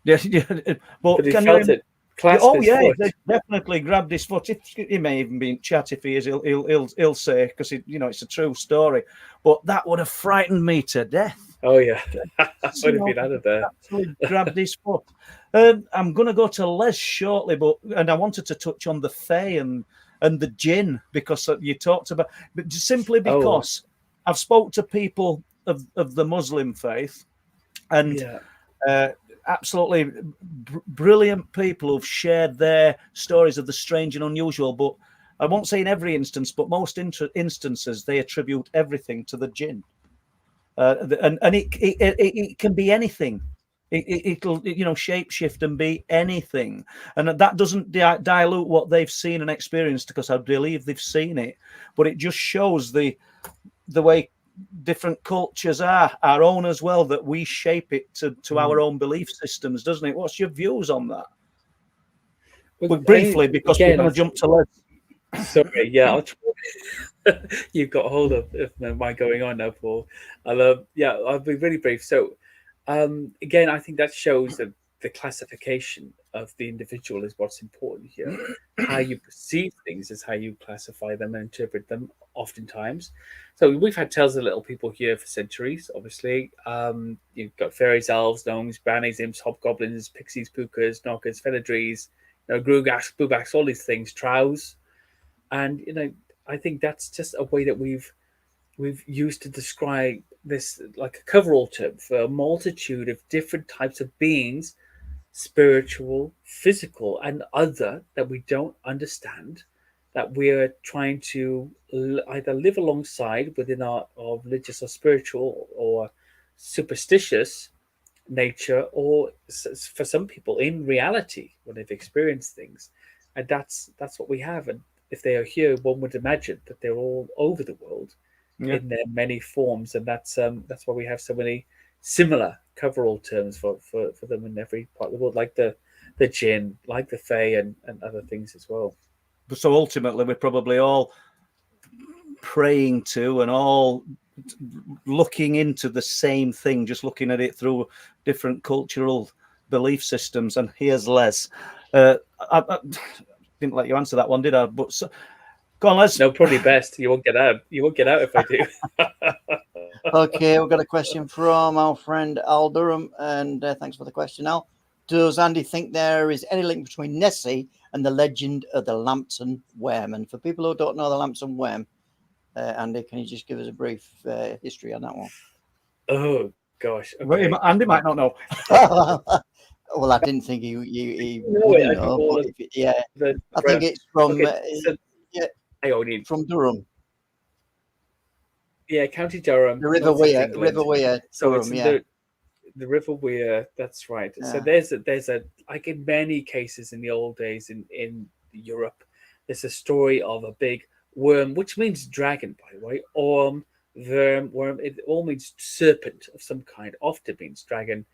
But he felt it. Oh yeah, he definitely grabbed his foot. He may even be in chat if he is. He'll say, because it's a true story. But that would have frightened me to death. Oh yeah, would have been out of there. Absolutely grabbed his foot. I'm going to go to Les shortly, and I wanted to touch on the Fae and the Jinn, because you talked about, but just simply because I've spoke to people of the Muslim faith, and absolutely brilliant people who've shared their stories of the strange and unusual. But I won't say in every instance, but most instances they attribute everything to the Jinn, and it can be anything. It'll shapeshift and be anything, and that doesn't dilute what they've seen and experienced, because I believe they've seen it. But it just shows the way different cultures are, our own as well, that we shape it to our own belief systems, doesn't it? What's your views on that? Well, briefly, because we're going to jump to Les. Sorry, yeah, I'll try. You've got hold of my going on now, Paul. I'll be really brief. So, again, I think that shows that the classification of the individual is what's important here. How you perceive things is how you classify them and interpret them, oftentimes. So we've had tales of little people here for centuries, obviously. You've got fairies, elves, gnomes, brownies, imps, hobgoblins, pixies, pukas, knockers, fenadries, grugax, boobax, all these things, trows. And, I think that's just a way that we've used to describe this, like a coverall term for a multitude of different types of beings, spiritual, physical, and other, that we don't understand, that we're trying to either live alongside within our religious or spiritual or superstitious nature, or for some people in reality when they've experienced things. And that's what we have. And if they are here, one would imagine that they're all over the world in their many forms, and that's why we have so many similar coverall terms for them in every part of the world, like the Jinn, like the Fae, and other things as well. So ultimately, we're probably all praying to and all looking into the same thing, just looking at it through different cultural belief systems. And here's Les. I didn't let you answer that one, did I? But go on, Les. No, probably best. You won't get out. You won't get out if I do. Okay, we've got a question from our friend Al Durham, and thanks for the question, Al. Does Andy think there is any link between Nessie and the legend of the Lambton Worm? And for people who don't know the Lambton Worm, Andy, can you just give us a brief history on that one? Oh gosh, okay. Andy might not know. Well, I didn't think he would know. I think it's from from Durham. Yeah, County Durham. The River Wear, So Durham, it's the River Wear. That's right. Yeah. So there's a like in many cases in the old days in Europe, there's a story of a big worm, which means dragon, by the way. Worm. It all means serpent of some kind. Often means dragon.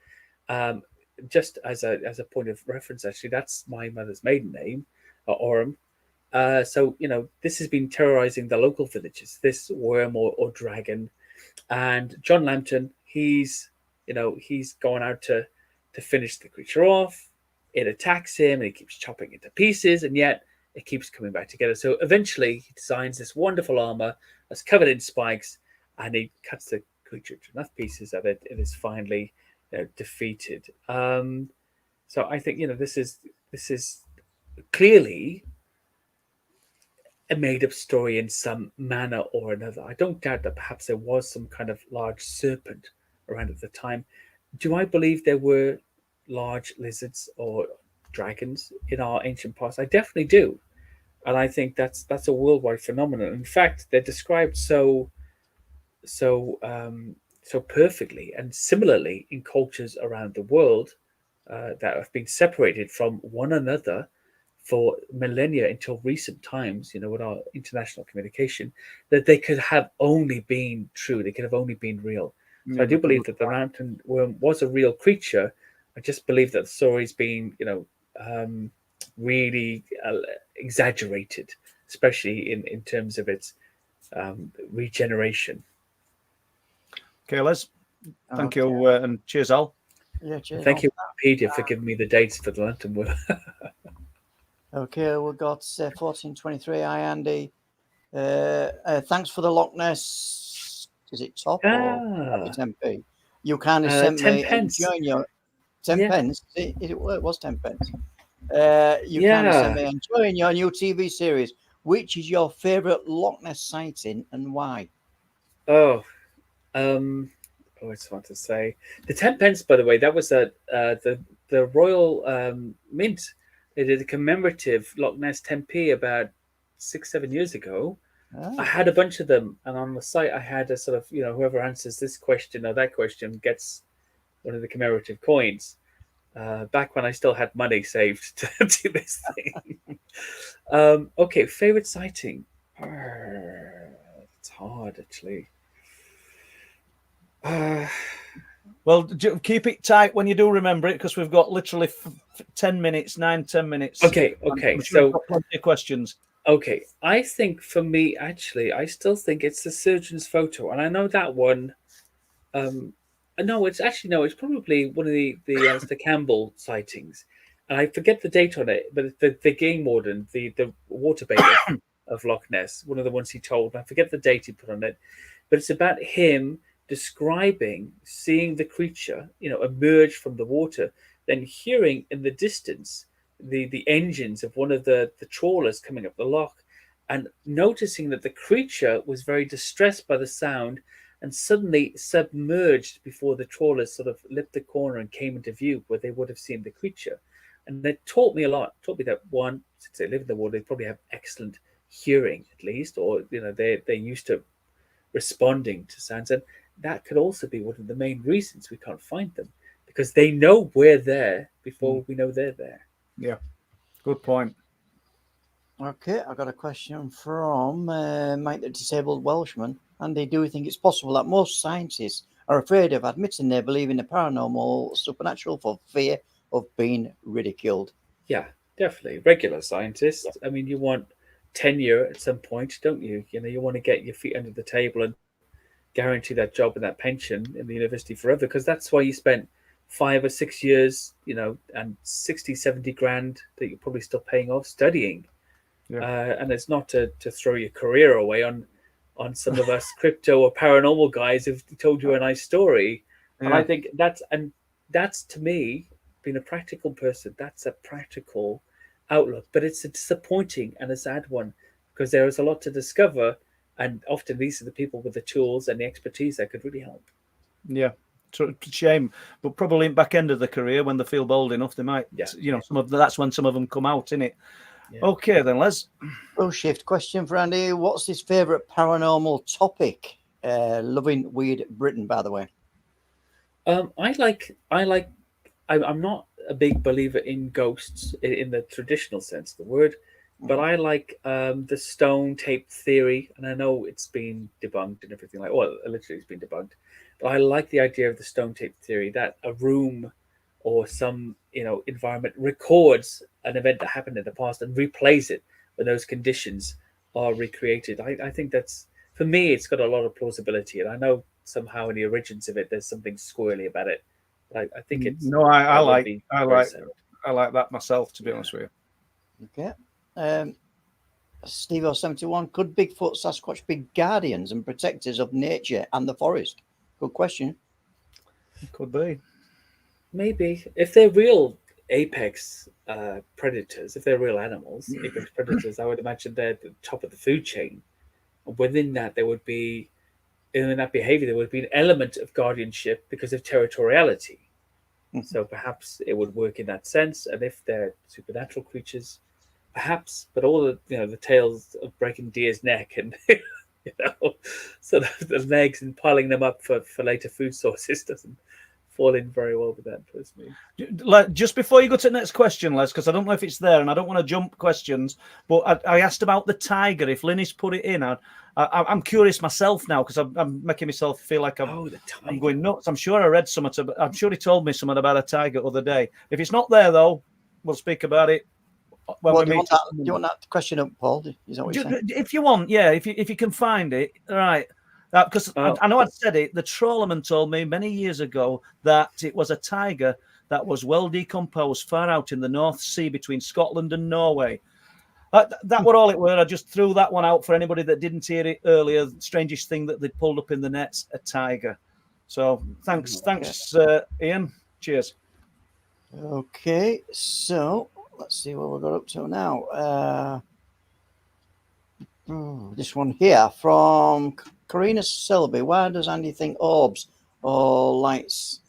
Just as a point of reference, actually, that's my mother's maiden name, Orm. So this has been terrorizing the local villages, this worm or dragon. And John Lambton, he's going out to finish the creature off. It attacks him and he keeps chopping into pieces, and yet it keeps coming back together. So eventually he designs this wonderful armor that's covered in spikes, and he cuts the creature to enough pieces that it is finally defeated. So I think this is clearly a made-up story in some manner or another. I don't doubt that perhaps there was some kind of large serpent around at the time. Do I believe there were large lizards or dragons in our ancient past? I definitely do, and I think that's a worldwide phenomenon. In fact, they're described so so perfectly. And similarly, in cultures around the world that have been separated from one another for millennia until recent times, with our international communication, that they could have only been true. They could have only been real. So I do believe that the Lambton Worm was a real creature. I just believe that the story's been, really exaggerated, especially in terms of its regeneration. Okay, Les. Thank you, and cheers, Al. Yeah, cheers. Thank you, Wikipedia, for giving me the dates for the Lambton Worm. Okay, we've got 1423. Hi, Andy. Thanks for the Loch Ness. Is it top or 10p? You kind of sent 10 me pence. enjoying your 10 Yeah. pence. It was 10 pence. You Yeah. kind of sent me enjoying your new TV series. Which is your favourite Loch Ness sighting and why? I just want to say the 10 pence, by the way, that was the Royal Mint. They did a commemorative Loch Ness 10p about 6-7 years ago. I had a bunch of them, and on the site I had a sort of, whoever answers this question or that question gets one of the commemorative coins. Back when I still had money saved to do this thing. Okay, favorite sighting. It's hard, actually. Well, keep it tight when you do remember it, because we've got literally 10 minutes. Okay. So plenty of questions. Okay, I think for me, actually, I still think it's the surgeon's photo, and I know that one. No, it's probably one of the Campbell sightings, and I forget the date on it. But the game warden, the water bailiff of Loch Ness, one of the ones he told. I forget the date he put on it, but it's about him describing seeing the creature, emerge from the water, then hearing in the distance the engines of one of the trawlers coming up the loch, and noticing that the creature was very distressed by the sound and suddenly submerged before the trawlers sort of lipped the corner and came into view where they would have seen the creature. And that taught me a lot. Taught me that, one, since they live in the water, they probably have excellent hearing, at least, or they're used to responding to sounds. And that could also be one of the main reasons we can't find them, because they know we're there before we know they're there. Yeah, good point. Okay, I got a question from Mike the Disabled Welshman. Andy, do you think it's possible that most scientists are afraid of admitting they believe in the paranormal, supernatural, for fear of being ridiculed? Yeah, definitely. Regular scientists. I mean, you want tenure at some point, don't you? You want to get your feet under the table and guarantee that job and that pension in the university forever, because that's why you spent 5 or 6 years, and 60-70 grand that you're probably still paying off studying. And it's not to throw your career away on some of us crypto or paranormal guys who've told you a nice story. And I think that's to me, being a practical person, that's a practical outlook, but it's a disappointing and a sad one, because there is a lot to discover, and often these are the people with the tools and the expertise that could really help. Yeah, shame, but probably in back end of the career, when they feel bold enough, they might. That's when some of them come out, innit? Yeah. Okay, then, Les. We'll shift. Question for Andy. What's his favourite paranormal topic? Loving Weird Britain, by the way. I'm not a big believer in ghosts in the traditional sense of the word, but I like the stone tape theory, and I know it's been debunked and everything literally it's been debunked, but I like the idea of the stone tape theory, that a room or some environment records an event that happened in the past and replays it when those conditions are recreated. I think that's, for me, it's got a lot of plausibility, and I know somehow in the origins of it there's something squirrely about it. But I think it's I like that myself, to be honest with you. Okay. Steve 71, could Bigfoot Sasquatch be guardians and protectors of nature and the forest? Good question. Could be. Maybe. If they're real apex predators, if they're real animals, apex predators, I would imagine they're at the top of the food chain. And within that, in that behavior, there would be an element of guardianship because of territoriality. So perhaps it would work in that sense. And if they're supernatural creatures, perhaps. But all the tales of breaking deer's neck and you know, so the legs and piling them up for later food sources doesn't fall in very well with that personally. Just before you go to the next question, Les, because I don't know if it's there and I don't want to jump questions, but I asked about the tiger. If Linny's put it in, I'm curious myself now because I'm making myself feel like I'm going nuts. I'm sure I read something. I'm sure he told me something about a tiger the other day. If it's not there, though, we'll speak about it when we meet. Do you want that question up, Paul? Is that what you're saying? If you want, yeah, if you can find it, right. Because I know I'd said it. The trawlerman told me many years ago that it was a tiger that was well decomposed far out in the North Sea between Scotland and Norway. That were all it were. I just threw that one out for anybody that didn't hear it earlier. Strangest thing that they pulled up in the nets, a tiger. So thanks, Ian. Cheers. Okay, so let's see what we've got up to now. This one here from Karina Selby. Why does Andy think orbs or lights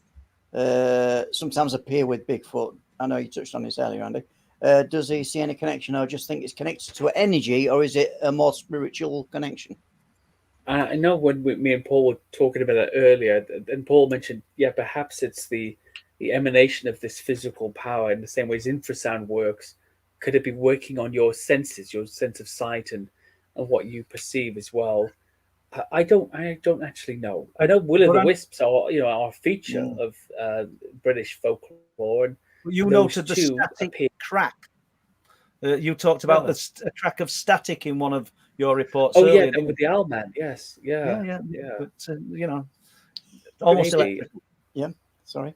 sometimes appear with Bigfoot? I know you touched on this earlier, Andy. Does he see any connection, or just think it's connected to energy, or is it a more spiritual connection? I know when me and Paul were talking about that earlier, and Paul mentioned, perhaps it's the emanation of this physical power in the same way as infrasound works. Could it be working on your senses, your sense of sight and what you perceive as well? I don't actually know. I know will-o'-the-wisps are a feature of British folklore, and you noted the static crack. You talked about a crack of static in one of your reports. Earlier, with the Owlman. Yes, yeah. But almost electrical. Yeah, sorry.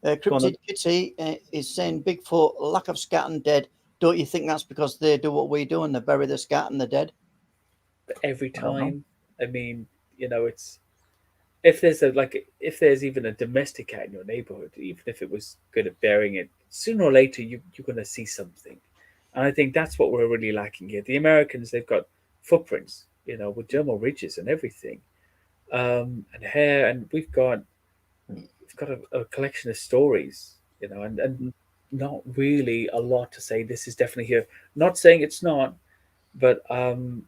Cryptid Kitty is saying Bigfoot, lack of scat and dead. Don't you think that's because they do what we do and they bury the scat and the dead? Every time, I mean, it's if there's even a domestic cat in your neighborhood, even if it was good at burying it, sooner or later you're going to see something, and I think that's what we're really lacking here. The Americans, they've got footprints, with dermal ridges and everything, and hair, and we've got a collection of stories, and not really a lot to say this is definitely here. Not saying it's not, but I'm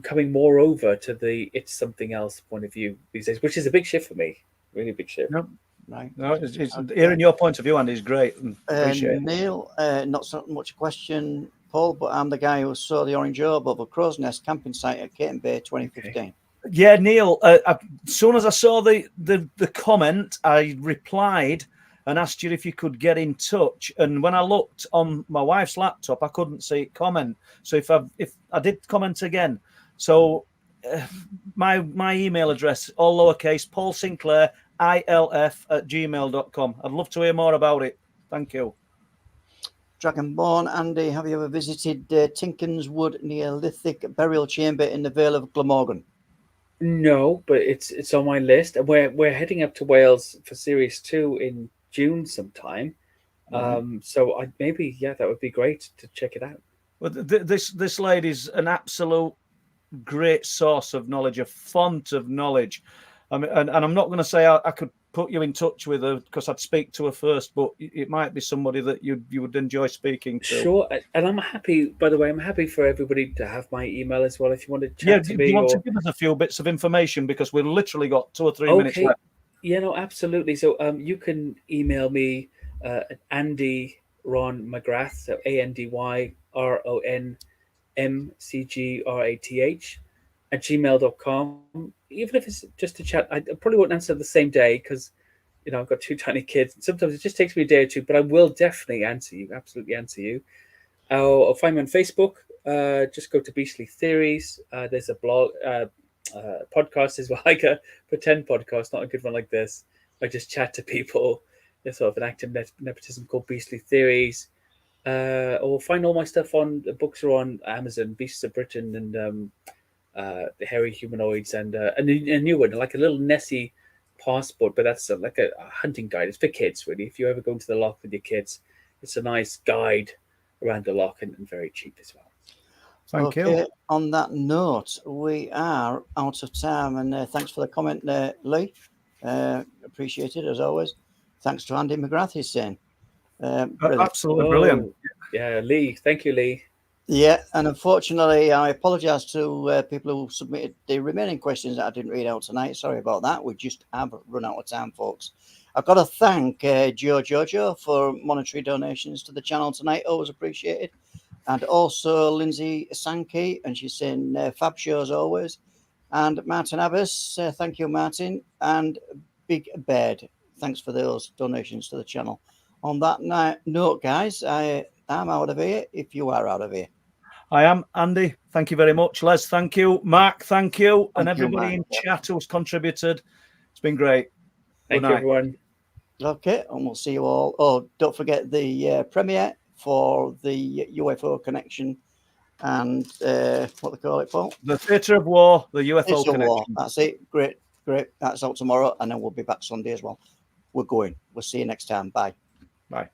coming more over to the it's something else point of view these days, which is a big shift for me. Really big shift. Yep. Right. No, it's hearing your point of view, Andy, is great. Appreciate it. Neil, not so much a question, Paul, but I'm the guy who saw the orange orb of a crow's nest camping site at Caton Bay 2015. Okay. Yeah, Neil, as soon as I saw the comment, I replied and asked you if you could get in touch. And when I looked on my wife's laptop, I couldn't see it comment. So if I did comment again, so my email address, all lowercase, Paul Sinclair, ILF@gmail.com. I'd love to hear more about it. Thank you. Dragonborn, Andy, have you ever visited Tinken's Wood Neolithic burial chamber in the Vale of Glamorgan? No, but it's on my list. We're heading up to Wales for Series 2 in June sometime. So that would be great to check it out. Well, this lady's an absolute great source of knowledge, a font of knowledge. I mean, and I'm not going to say I could put you in touch with her because I'd speak to her first, but it might be somebody that you would enjoy speaking to. Sure, and I'm happy. By the way, I'm happy for everybody to have my email as well. If you want to chat to me, you want to give us a few bits of information because we've literally got 2 or 3 minutes left. Yeah, no, absolutely. So you can email me at Andy Ron McGrath, so AndyRonMcgrath @gmail.com. Even if it's just to chat, I probably won't answer the same day because I've got 2 tiny kids. Sometimes it just takes me a day or 2, but I will definitely answer you. Absolutely answer you. I'll find me on Facebook. Just go to Beastly Theories. There's a blog, podcast as well, like a pretend podcast, not a good one like this. I just chat to people. There's sort of an active nepotism called Beastly Theories. Or find all my stuff on the books are on Amazon, Beasts of Britain and the Hairy Humanoids and a new one, like a little Nessie passport, but that's like a hunting guide. It's for kids, really. If you ever go into the loch with your kids, it's a nice guide around the loch and very cheap as well. Thank you. On that note, we are out of time, and thanks for the comment there, Lee. Appreciate it as always. Thanks to Andy McGrath, he's saying. Absolutely brilliant. Yeah, Lee. Thank you, Lee. Yeah, and unfortunately, I apologise to people who submitted the remaining questions that I didn't read out tonight. Sorry about that. We just have run out of time, folks. I've got to thank Joe Jojo for monetary donations to the channel tonight. Always appreciated. And also Lindsay Sankey, and she's saying fab shows always. And Martin Abbas, thank you, Martin. And Big Bird, thanks for those donations to the channel. On that note, guys, I'm out of here if you are out of here. I am, Andy. Thank you very much. Les, thank you. Mark, thank you. And Thank you, everybody Mark. in chat who's contributed. It's been great. Thank you, everyone. Okay, and we'll see you all. Oh, don't forget the premiere for the UFO Connection and what they call it, Paul? The Theatre of War, the UFO Connection. War. That's it. Great. That's out tomorrow, and then we'll be back Sunday as well. We're going. We'll see you next time. Bye. Bye.